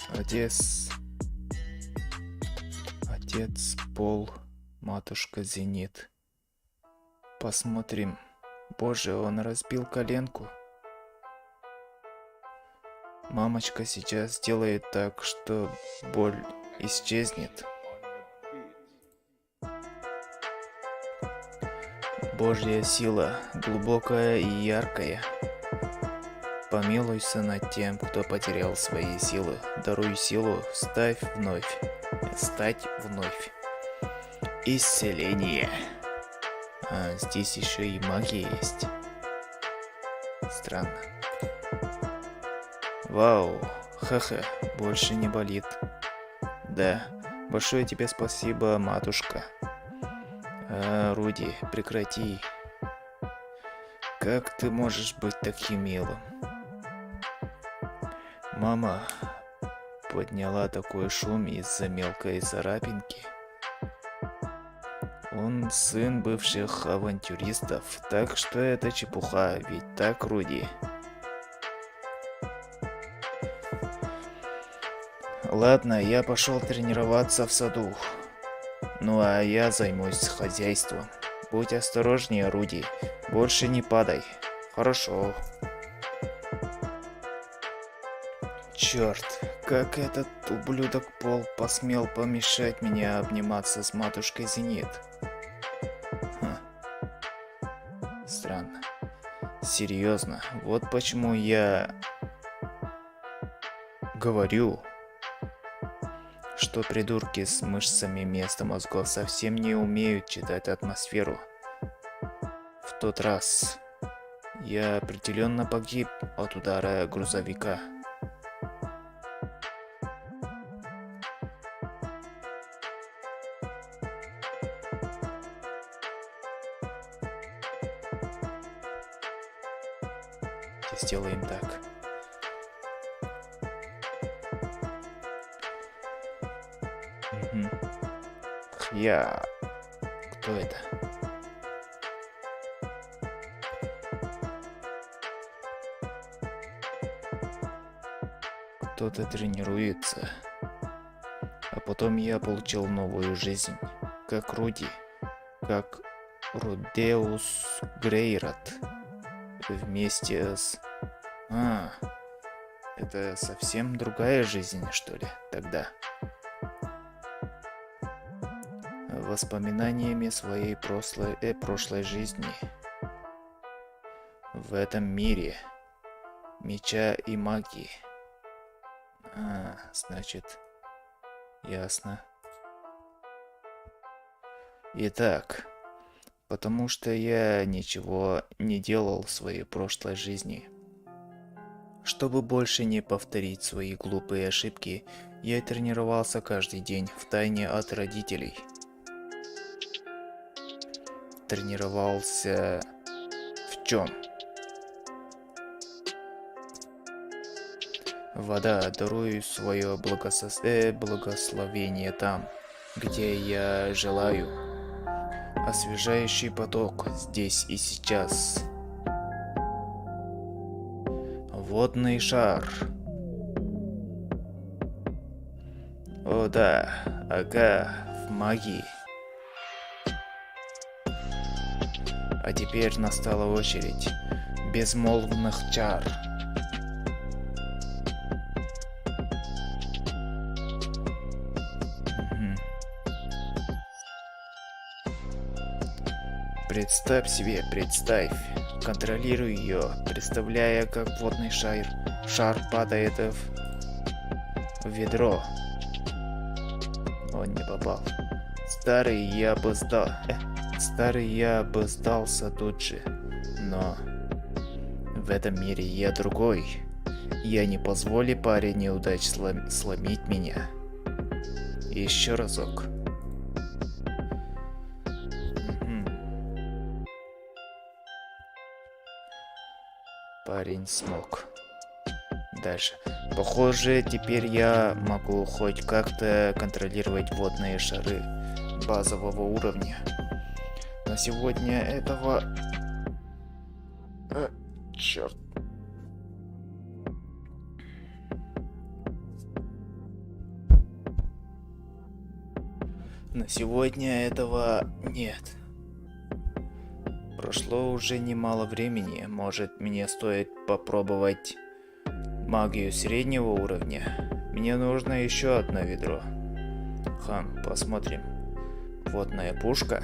Отец Пол, матушка Зенит. Посмотрим. Боже, он разбил коленку. Мамочка сейчас сделает так, что боль исчезнет. Божья сила, глубокая и яркая. Помилуйся над тем, кто потерял свои силы. Даруй силу, стать вновь. Исцеление. А, здесь еще и магия есть. Странно. Вау, ха-ха, больше не болит. Да, большое тебе спасибо, матушка. Руди, прекрати. Как ты можешь быть таким милым? Мама подняла такой шум из-за мелкой царапинки. Он сын бывших авантюристов, так что это чепуха, ведь так, Руди? Ладно, я пошел тренироваться в саду. Ну а я займусь хозяйством. Будь осторожнее, Руди. Больше не падай. Хорошо. Черт, как этот ублюдок Пол посмел помешать мне обниматься с матушкой Зенит. Странно. Серьезно, вот почему я говорю, что придурки с мышцами вместо мозгов совсем не умеют читать атмосферу. В тот раз я определенно погиб от удара грузовика. Сделаем так. Я... Кто это? Кто-то тренируется. А потом я получил новую жизнь. Как Руди. Как Рудеус Грейрот. Вместе с... это совсем другая жизнь, что ли, тогда? Воспоминаниями своей прошлой жизни. В этом мире меча и магии. Значит, ясно. Итак, потому что я ничего не делал в своей прошлой жизни. Чтобы больше не повторить свои глупые ошибки, я тренировался каждый день втайне от родителей. Тренировался в чем? Вода, дарую свое благословение там, где я желаю. Освежающий поток здесь и сейчас. Водный шар. О да, ага, в магии. А теперь настала очередь безмолвных чар. Представь, контролируй ее, представляя, как водный шар падает в ведро. Он не попал. Старый я бы сдался тут же, но в этом мире я другой. Я не позволю паре неудач сломить меня. Еще разок. Парень смог. Дальше. Похоже, теперь я могу хоть как-то контролировать водные шары базового уровня. На сегодня этого... черт. На сегодня этого нет. Прошло уже немало времени. Может, мне стоит попробовать магию среднего уровня? Мне нужно еще одно ведро. Посмотрим. Водная пушка.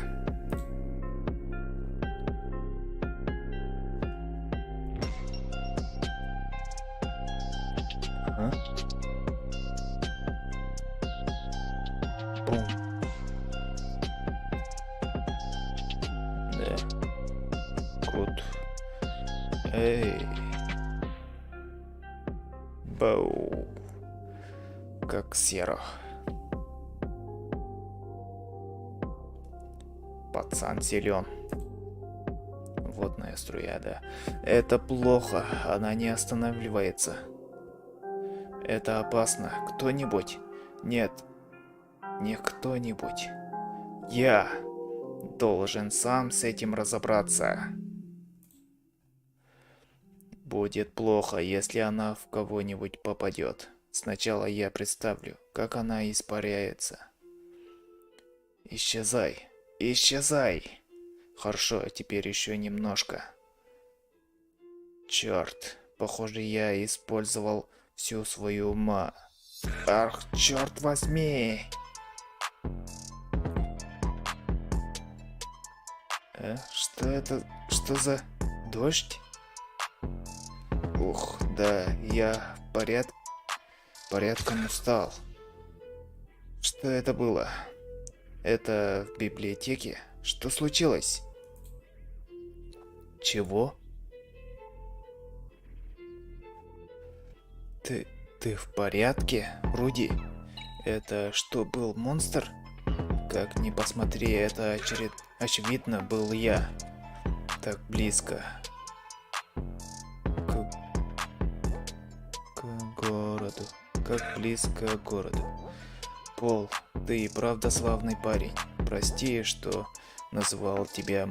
Бум. Да. Эй. Бау. Как серо. Пацан силен. Водная струя, да. Это плохо, она не останавливается. Это опасно. Кто-нибудь? Нет, не кто-нибудь. Я должен сам с этим разобраться. Будет плохо, если она в кого-нибудь попадет. Сначала я представлю, как она испаряется. Исчезай, исчезай. Хорошо, теперь еще немножко. Черт, похоже, я использовал всю свою ума. Ах, черт возьми! Что это? Что за дождь? Ух, да, я порядком устал. Что это было? Это в библиотеке? Что случилось? Чего? Ты в порядке, Руди? Это что, был монстр? Как ни посмотри, это очевидно был я. Так близко. К городу. Как близко к городу. Пол, ты и правда славный парень. Прости, что назвал тебя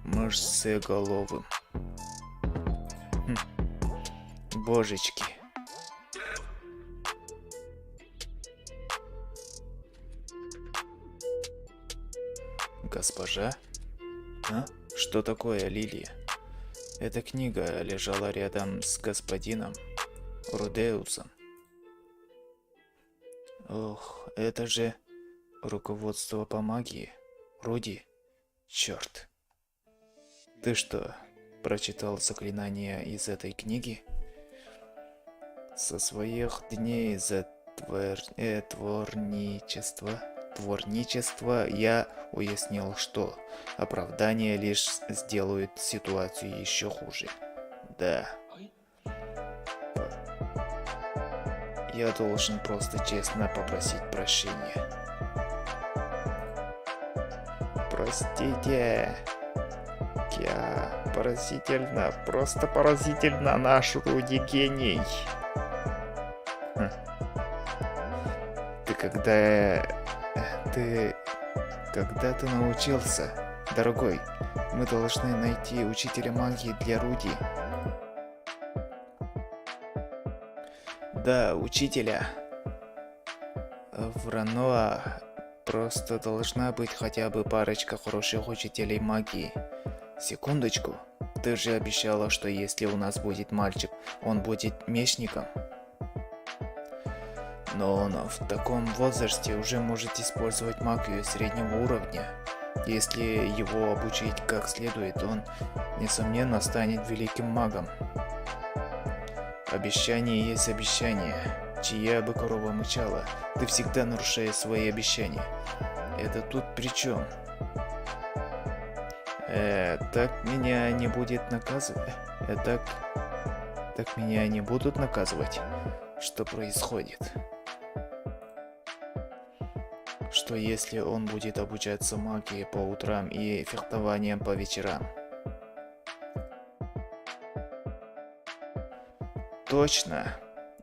мышцеголовым. Божечки. Госпожа? А? Что такое, Лилия? Эта книга лежала рядом с господином Рудеусом. Ох, это же руководство по магии. Руди, черт. Ты что, прочитал заклинания из этой книги? Со своих дней творничества я уяснил, что оправдания лишь сделают ситуацию еще хуже. Да. Я должен просто честно попросить прощения. Простите. Я поразительно, просто поразительно наш Руди гений. Когда ты научился, дорогой, мы должны найти учителя магии для Руди. Да, учителя. В Рануа просто должна быть хотя бы парочка хороших учителей магии. Секундочку, ты же обещала, что если у нас будет мальчик, он будет мечником. Но он в таком возрасте уже может использовать магию среднего уровня. Если его обучить как следует, он, несомненно, станет великим магом. Обещание есть обещание. Чья бы корова мычала, ты всегда нарушаешь свои обещания. Это тут при чем? Так меня не будет наказывать. Так меня не будут наказывать. Что происходит? Что если он будет обучаться магии по утрам и фехтованием по вечерам? Точно.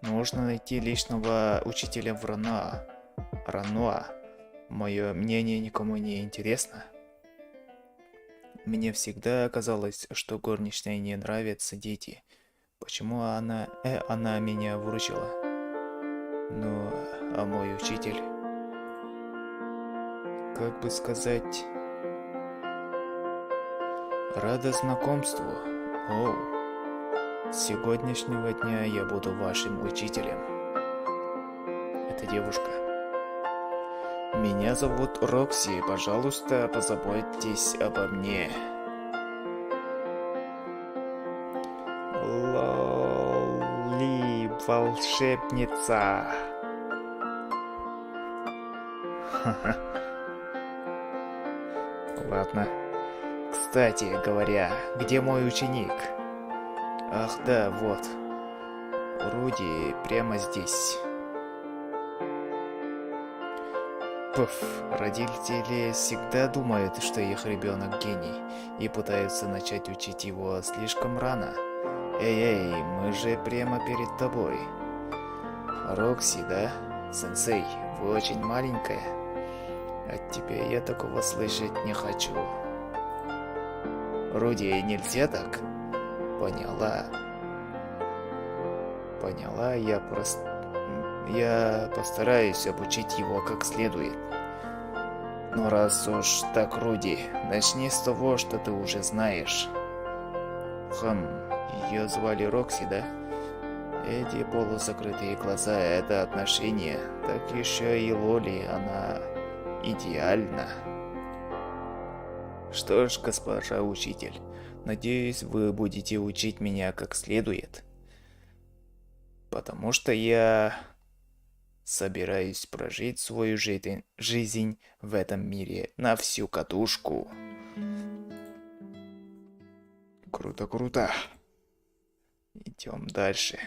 Нужно найти личного учителя в Рануа. Мое мнение никому не интересно. Мне всегда казалось, что горничной не нравятся дети. Почему она меня выручила? Ну, а мой учитель... Как бы сказать... Рада знакомству. Оу. С сегодняшнего дня я буду вашим учителем. Это девушка. Меня зовут Рокси. Пожалуйста, позаботьтесь обо мне. Лоли, волшебница. Ладно. Кстати говоря, где мой ученик? Ах да, вот. Руди прямо здесь. Пф, родители всегда думают, что их ребенок гений, и пытаются начать учить его слишком рано. Эй, мы же прямо перед тобой. Рокси, да? Сенсей, вы очень маленькая. От тебя я такого слышать не хочу. Руди, нельзя так? Поняла. Поняла, я постараюсь обучить его как следует. Но раз уж так, Руди, начни с того, что ты уже знаешь. Ее звали Рокси, да? Эти полузакрытые глаза — это отношения. Так еще и Лоли, она идеальна. Что ж, госпожа учитель, надеюсь, вы будете учить меня как следует. Потому что я собираюсь прожить свою жизнь в этом мире на всю катушку. Круто. Идем дальше.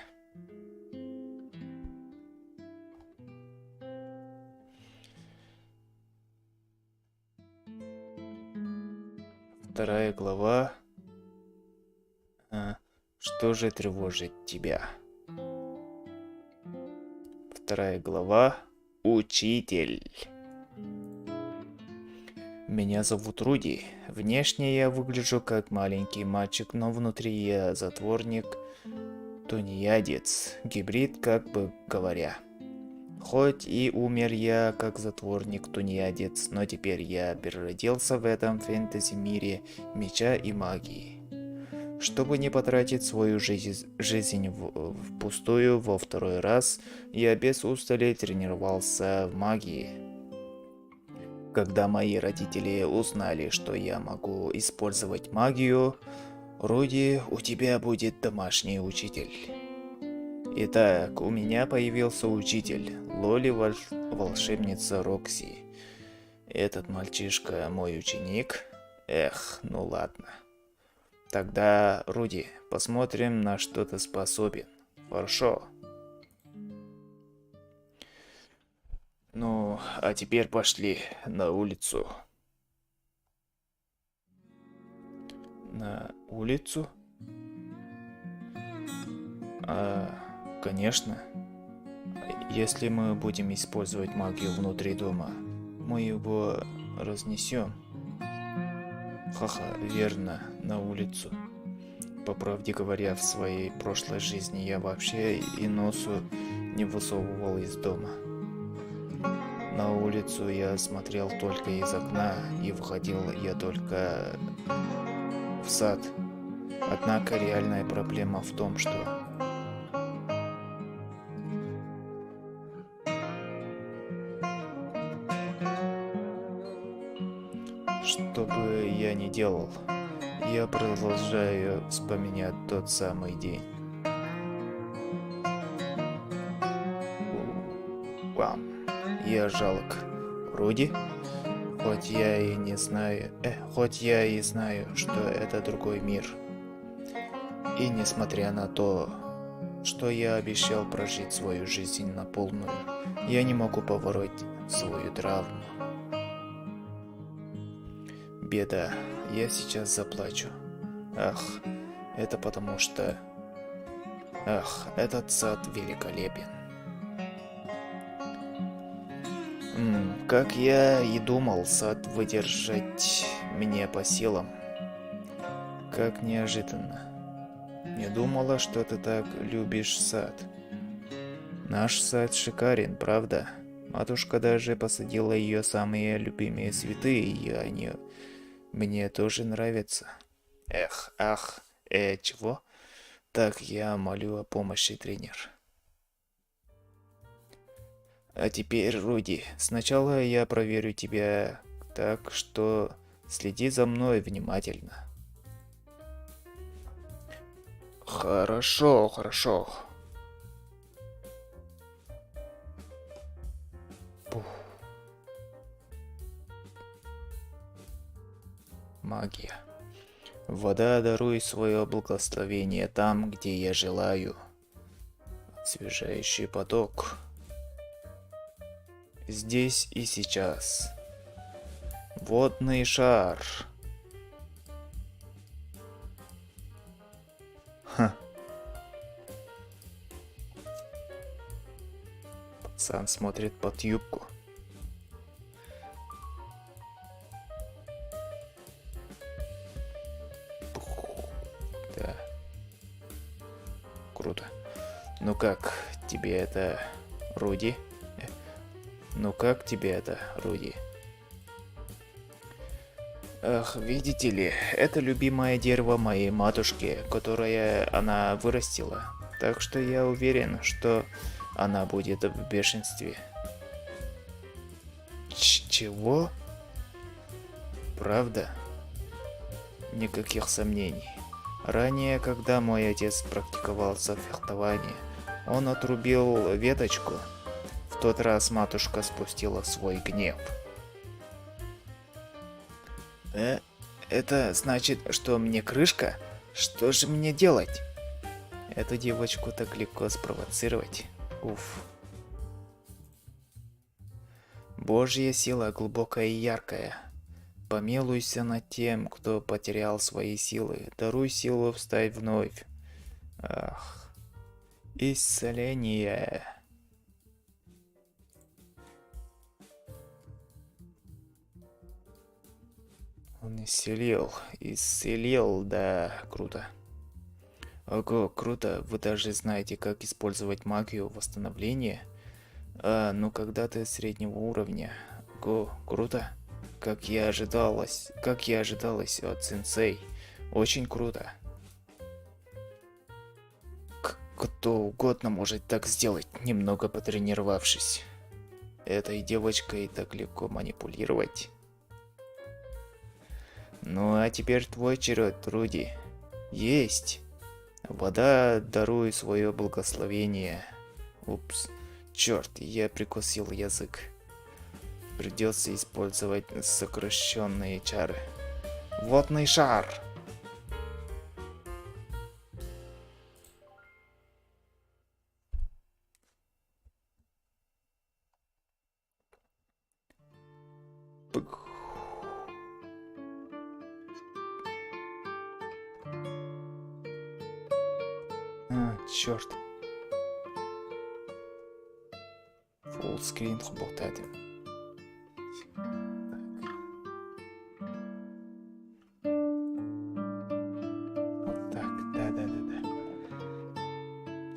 Вторая глава. Что же тревожит тебя? Вторая глава. Учитель. Меня зовут Руди. Внешне я выгляжу как маленький мальчик, но внутри я затворник, тунеядец, гибрид, как бы говоря. Хоть и умер я как затворник-тунеядец, но теперь я переродился в этом фэнтези-мире меча и магии. Чтобы не потратить свою жизнь впустую во второй раз, я без устали тренировался в магии. Когда мои родители узнали, что я могу использовать магию, Руди, у тебя будет домашний учитель. Итак, у меня появился учитель, Лоли волшебница Рокси. Этот мальчишка мой ученик? Эх, ну ладно. Тогда, Руди, посмотрим, на что ты способен. Хорошо. Ну, а теперь пошли на улицу. На улицу? Конечно. Если мы будем использовать магию внутри дома, мы его разнесем. Ха-ха, верно, на улицу. По правде говоря, в своей прошлой жизни я вообще и носу не высовывал из дома. На улицу я смотрел только из окна, и выходил я только в сад. Однако реальная проблема в том, что что бы я ни делал, я продолжаю вспоминать тот самый день. Вам. Я жалок. Руди? Хоть я и знаю, что это другой мир. И несмотря на то, что я обещал прожить свою жизнь на полную, я не могу побороть свою травму. Беда, я сейчас заплачу. Ах, это потому что... Ах, этот сад великолепен. Как я и думал, сад выдержать мне по силам. Как неожиданно. Не думала, что ты так любишь сад. Наш сад шикарен, правда? Матушка даже посадила ее самые любимые цветы, и они мне тоже нравятся. Чего? Так, я молю о помощи, тренер. А теперь, Руди, сначала я проверю тебя, так что следи за мной внимательно. Хорошо. Пух. Магия. Вода, даруй свое благословение там, где я желаю. Освежающий поток. Здесь и сейчас. Водный шар. Ха. Пацан смотрит под юбку. Да. Круто. Ну как тебе это, Руди? Ну как тебе это, Руди? Ах, видите ли, это любимое дерево моей матушки, которое она вырастила. Так что я уверен, что она будет в бешенстве. Чего? Правда? Никаких сомнений. Ранее, когда мой отец практиковался в фехтовании, он отрубил веточку. В тот раз матушка спустила свой гнев. Это значит, что мне крышка? Что же мне делать? Эту девочку так легко спровоцировать. Уф. Божья сила глубокая и яркая. Помилуйся над тем, кто потерял свои силы. Даруй силу встать вновь. Ах. Исцеление. Он исцелил, да, круто. Ого, круто, вы даже знаете, как использовать магию восстановления. Ну когда ты среднего уровня. Ого, круто. Как я ожидалось от сенсей. Очень круто. Кто угодно может так сделать, немного потренировавшись. Этой девочкой так легко манипулировать. Ну а теперь твой черед, Руди. Есть. Вода, даруй свое благословение. Упс. Черт, я прикусил язык. Придется использовать сокращенные чары. Водный шар. Пык. Черт. Фуллскрин работает. Вот так, да.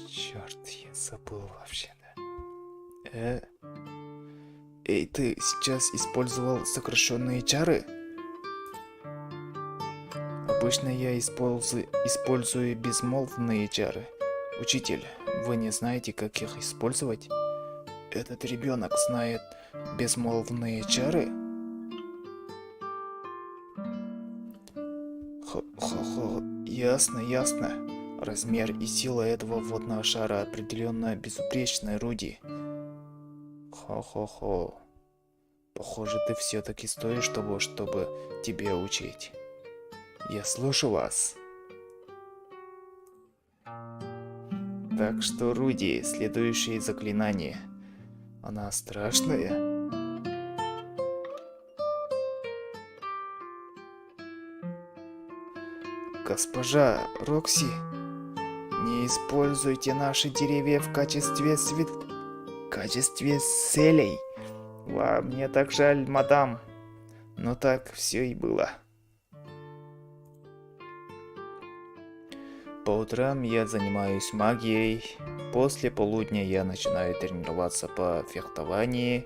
Черт, я забыл вообще, да. Эй, ты сейчас использовал сокращенные чары? Обычно я использую безмолвные чары. Учитель, вы не знаете, как их использовать? Этот ребенок знает безмолвные чары? Хо-хо-хо, ясно. Размер и сила этого водного шара определенно безупречны, Руди. Хо-хо-хо. Похоже, ты все-таки стоишь того, чтобы тебя учить. Я слушаю вас. Так что, Руди, следующее заклинание. Она страшная? Госпожа Рокси, не используйте наши деревья в качестве целей. Мне так жаль, мадам. Но так все и было. По утрам я занимаюсь магией. После полудня я начинаю тренироваться по фехтованию.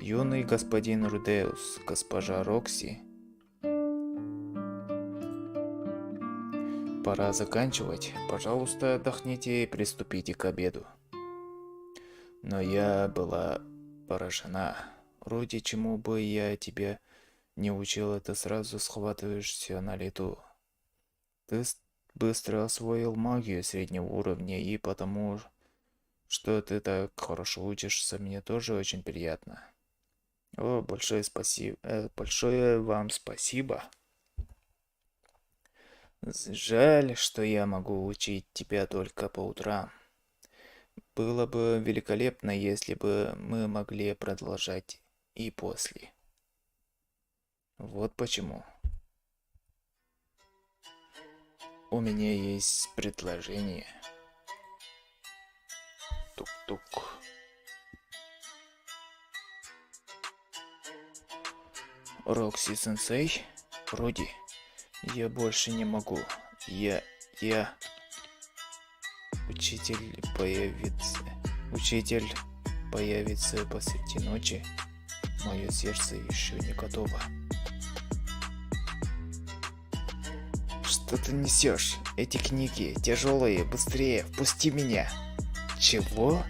Юный господин Рудеус, госпожа Рокси. Пора заканчивать. Пожалуйста, отдохните и приступите к обеду. Но я была поражена. Руди, чему бы я тебя не учил, ты сразу схватываешься на лету. Ты быстро освоил магию среднего уровня, и потому, что ты так хорошо учишься, мне тоже очень приятно. О, большое спасибо. Большое вам спасибо. Жаль, что я могу учить тебя только по утрам. Было бы великолепно, если бы мы могли продолжать и после. Вот почему. У меня есть предложение. Тук-тук. Рокси-сенсей, Руди, я больше не могу. Я... Учитель появится... Учитель появится посреди ночи. Мое сердце еще не готово. Что ты несешь? Эти книги тяжелые, быстрее, впусти меня. Чего?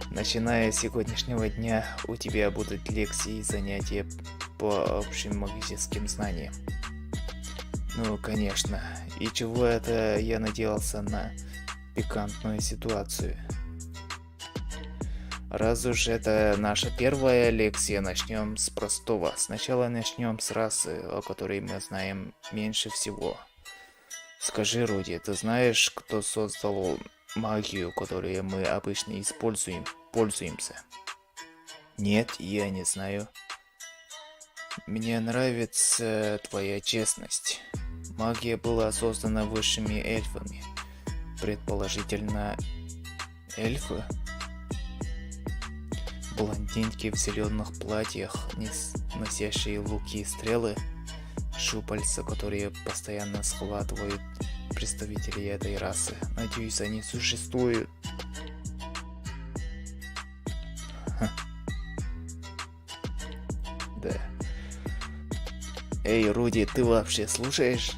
Начиная с сегодняшнего дня у тебя будут лекции и занятия по общим магическим знаниям. Ну, конечно. И чего это я надеялся на пикантную ситуацию? Раз уж это наша первая лекция, начнем с простого. Сначала начнем с расы, о которой мы знаем меньше всего. Скажи, Руди, ты знаешь, кто создал магию, которую мы обычно пользуемся? Нет, я не знаю. Мне нравится твоя честность. Магия была создана высшими эльфами. Предположительно, эльфы? Блондинки в зеленых платьях, носящие луки и стрелы, щупальца, которые постоянно схватывают представителей этой расы. Надеюсь, они существуют. Да. Эй, Руди, ты вообще слушаешь?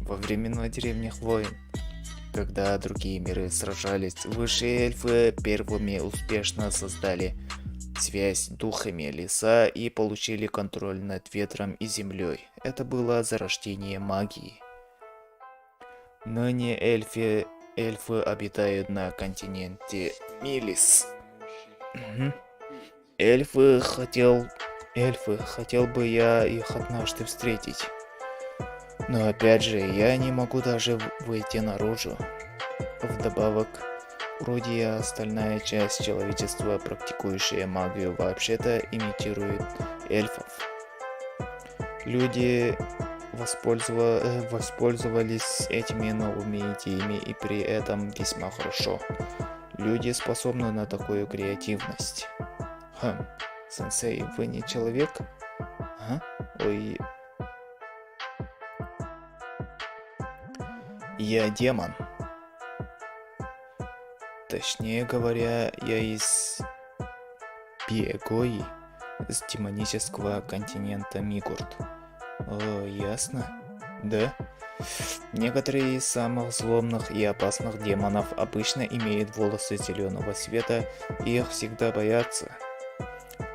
Во времена древних войн, когда другие миры сражались, высшие эльфы первыми успешно создали связь с духами леса и получили контроль над ветром и землей. Это было зарождение магии. Ныне эльфы обитают на континенте Милис. Эльфы, хотел бы я их однажды встретить. Но опять же, я не могу даже выйти наружу. Вдобавок, вроде остальная часть человечества, практикующая магию, вообще-то имитирует эльфов. Люди воспользовались этими новыми идеями и при этом весьма хорошо. Люди способны на такую креативность. Сенсей, вы не человек? Ой. Я демон. Точнее говоря, я из Пиэгои, с демонического континента Мигурд. О, ясно? Да? Некоторые из самых злобных и опасных демонов обычно имеют волосы зеленого цвета, и их всегда боятся.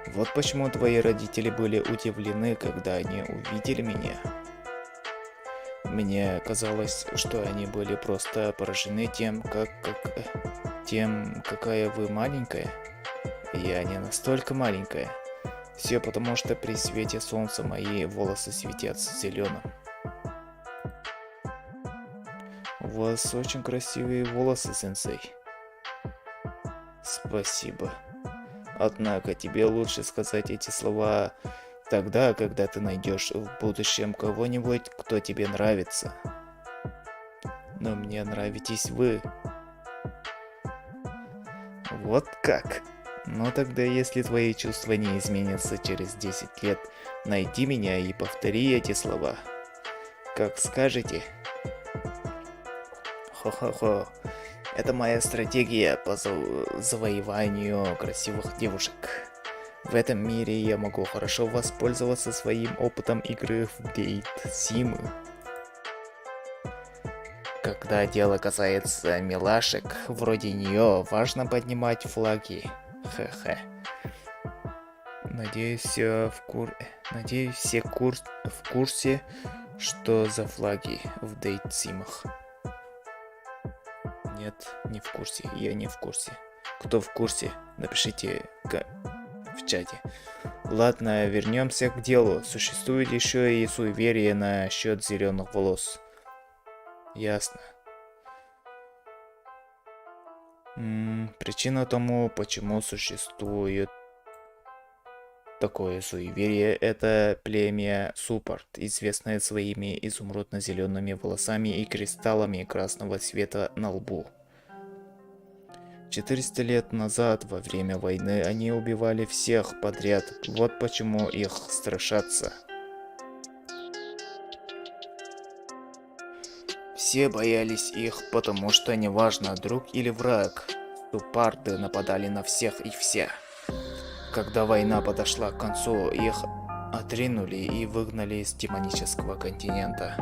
Вот почему твои родители были удивлены, когда они увидели меня. Мне казалось, что они были просто поражены тем, какая вы маленькая. Я не настолько маленькая. Все потому, что при свете солнца мои волосы светятся зеленым. У вас очень красивые волосы, сенсей. Спасибо. Однако тебе лучше сказать эти слова тогда, когда ты найдешь в будущем кого-нибудь, кто тебе нравится. Но мне нравитесь вы. Вот как? Ну тогда, если твои чувства не изменятся через 10 лет, найди меня и повтори эти слова. Как скажете. Хо-хо-хо. Это моя стратегия по завоеванию красивых девушек. В этом мире я могу хорошо воспользоваться своим опытом игры в Date Sim. Когда дело касается милашек, вроде нее, важно поднимать флаги. Хе-хе. Надеюсь, все в курсе, что за флаги в Дейт-симах. Нет, не в курсе, я не в курсе. Кто в курсе, напишите в чате. Ладно, вернемся к делу. Существует еще и суеверие насчет зеленых волос. Ясно. Причина тому, почему существует такое суеверие, это племя Суппорт, известное своими изумрудно-зелеными волосами и кристаллами красного цвета на лбу. 400 лет назад, во время войны, они убивали всех подряд. Вот почему их страшатся. Все боялись их, потому что неважно, друг или враг, Суппорты нападали на всех и вся. Когда война подошла к концу, их отринули и выгнали из демонического континента.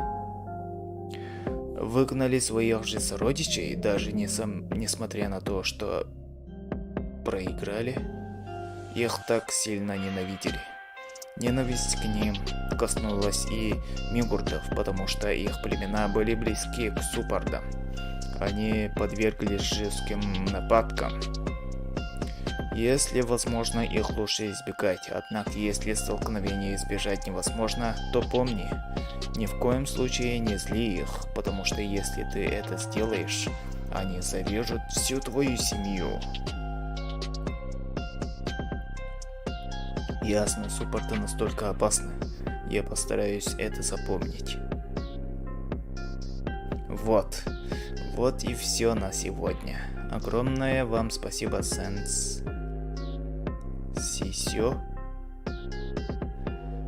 Выгнали своих же сородичей, даже несмотря на то, что проиграли. Их так сильно ненавидели. Ненависть к ним коснулась и мигурдов, потому что их племена были близки к Суппортам. Они подверглись жестким нападкам. Если возможно, их лучше избегать, однако если столкновение избежать невозможно, то помни, ни в коем случае не зли их, потому что если ты это сделаешь, они зарежут всю твою семью. Ясно, Суппорты настолько опасны. Я постараюсь это запомнить. Вот и все на сегодня. Огромное вам спасибо, Сенс. Сисё?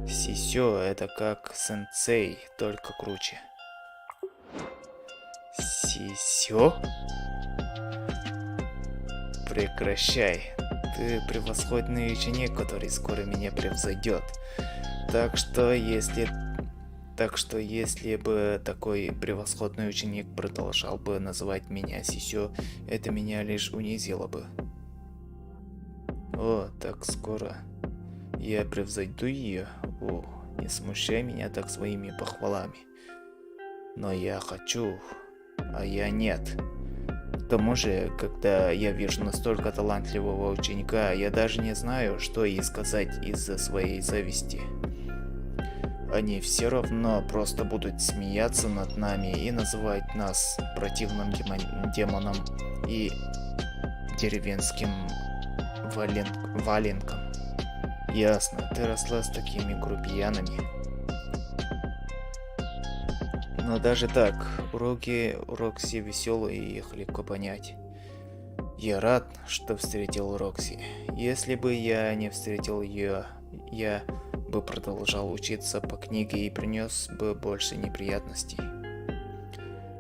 Сисё — это как сенсей, только круче. Сисё? Прекращай. Ты превосходный ученик, который скоро меня превзойдет. Так что если бы такой превосходный ученик продолжал бы называть меня Сисё, это меня лишь унизило бы. О, так скоро я превзойду ее. О, не смущай меня так своими похвалами. Но я хочу, а я нет. К тому же, когда я вижу настолько талантливого ученика, я даже не знаю, что ей сказать из-за своей зависти. Они все равно просто будут смеяться над нами и называть нас противным демоном и деревенским валенком. Ясно, ты росла с такими грубиянами. Но даже так, уроки Рокси веселые и их легко понять. Я рад, что встретил Рокси. Если бы я не встретил ее, я бы продолжал учиться по книге и принес бы больше неприятностей.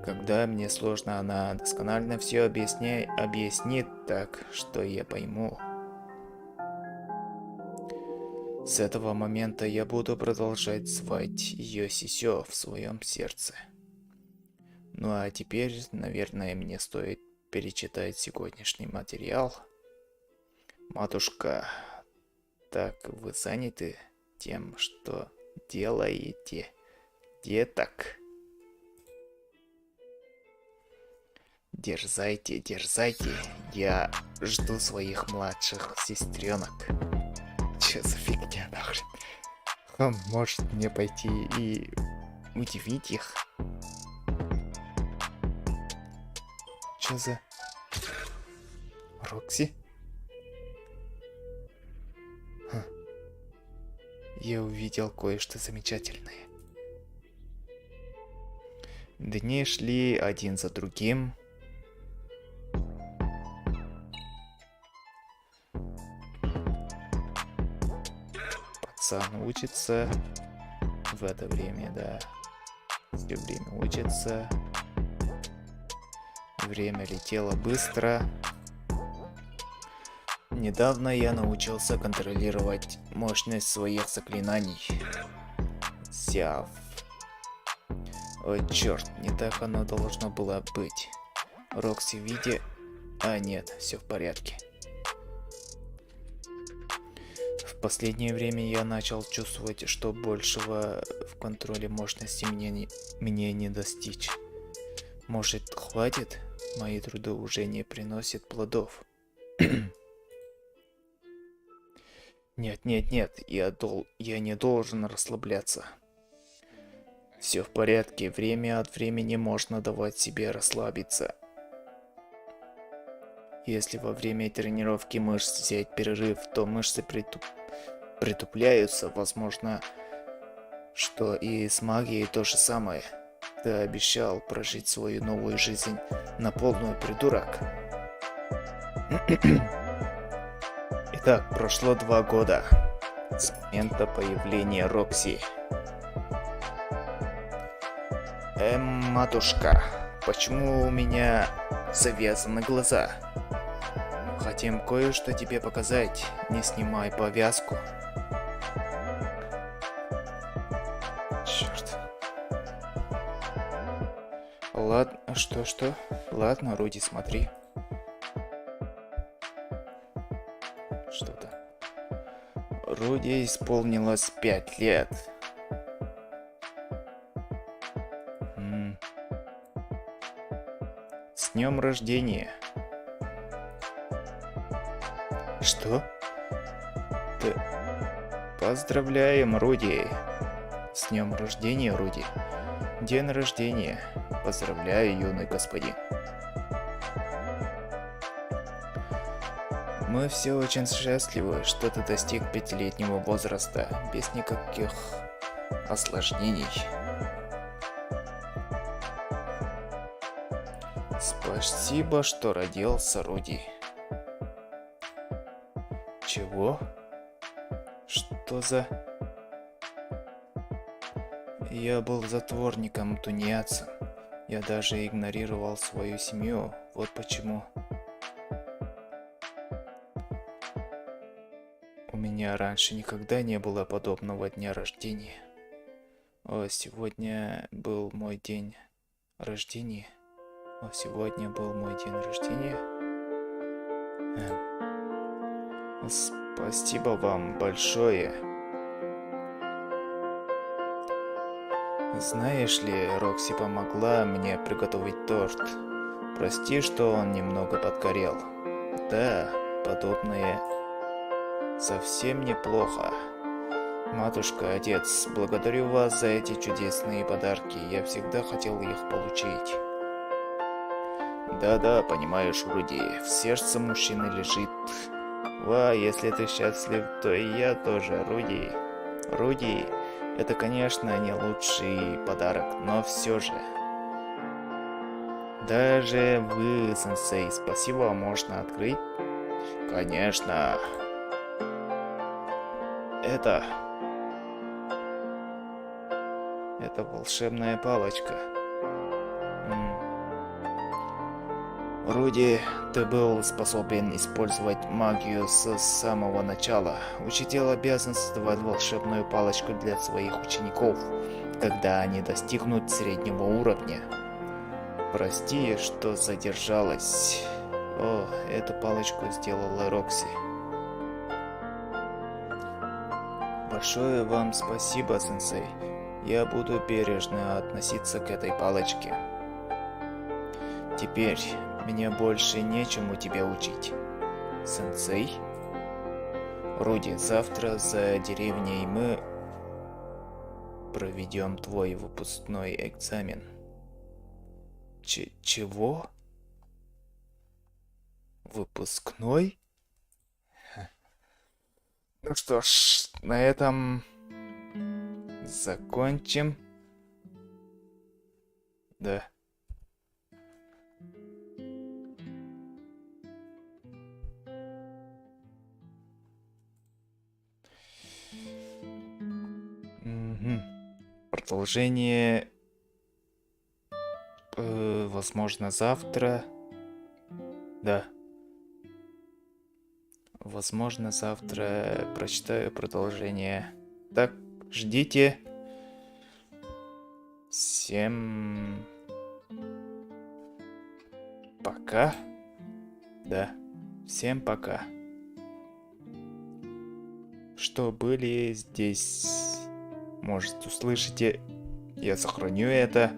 Когда мне сложно, она досконально все объяснит так, что я пойму. С этого момента я буду продолжать звать ее Сисё в своем сердце. Ну а теперь, наверное, мне стоит перечитать сегодняшний материал. Матушка, так вы заняты тем, что делаете, деток? Дерзайте, дерзайте, я жду своих младших сестренок. Че за фигня нахрен? Он может мне пойти и удивить их? Че за... Рокси? Я увидел кое-что замечательное. Дни шли один за другим. Пацан учится в это время, да. Все время учится. Время летело быстро. Недавно я научился контролировать мощность своих заклинаний. Зяв. О, черт, не так оно должно было быть. Рокси в виде... А, нет, все в порядке. В последнее время я начал чувствовать, что большего в контроле мощности мне не достичь. Может, хватит? Мои труды уже не приносят плодов. Нет, нет, нет, я не должен расслабляться. Все в порядке, время от времени можно давать себе расслабиться. Если во время тренировки мышц взять перерыв, то мышцы притупляются. Возможно, что и с магией то же самое. Ты обещал прожить свою новую жизнь на полную, придурок. Итак, прошло 2 года с момента появления Рокси. Матушка, почему у меня завязаны глаза? Хотим кое-что тебе показать. Не снимай повязку. Черт. Ладно, что? Ладно, Руди, смотри. Что-то. Руди исполнилось 5 лет. С днем рождения. Что? Ты... Поздравляем, Руди. С днем рождения, Руди. День рождения. Поздравляю, юный господин. Мы все очень счастливы, что ты достиг 5-летнего возраста без никаких осложнений. Спасибо, что родился, Руди. Чего? Что за... Я был затворником, тунеядцем. Я даже игнорировал свою семью. Вот почему. У меня раньше никогда не было подобного дня рождения. Сегодня был мой день рождения. Сегодня был мой день рождения. Спасибо вам большое. Знаешь ли, Рокси помогла мне приготовить торт. Прости, что он немного подгорел. Да, подобное совсем неплохо. Матушка, отец, благодарю вас за эти чудесные подарки. Я всегда хотел их получить. Да-да, понимаешь, Руди, в сердце мужчины лежит. Если ты счастлив, то и я тоже, Руди. Руди, это, конечно, не лучший подарок, но все же. Даже вы, сенсей, спасибо, можно открыть? Конечно. Это волшебная палочка. Руди, ты был способен использовать магию с самого начала. Учитель обязан создавать волшебную палочку для своих учеников, когда они достигнут среднего уровня. Прости, что задержалась. Эту палочку сделала Рокси. Большое вам спасибо, сенсей. Я буду бережно относиться к этой палочке. Теперь мне больше нечему тебя учить. Сенсей? Руди, завтра за деревней мы проведем твой выпускной экзамен. Чего? Выпускной? Ну что ж, на этом закончим. Да. Продолжение, возможно, завтра. Да. Возможно, завтра прочитаю продолжение. Так, ждите. Всем пока. Да, всем пока. Что были здесь... Может, услышите, я сохраню это.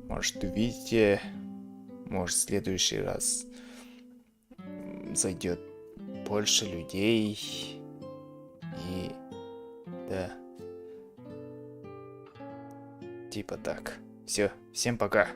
Может, увидите. Может, в следующий раз зайдет больше людей. И да. Типа так. Все, всем пока.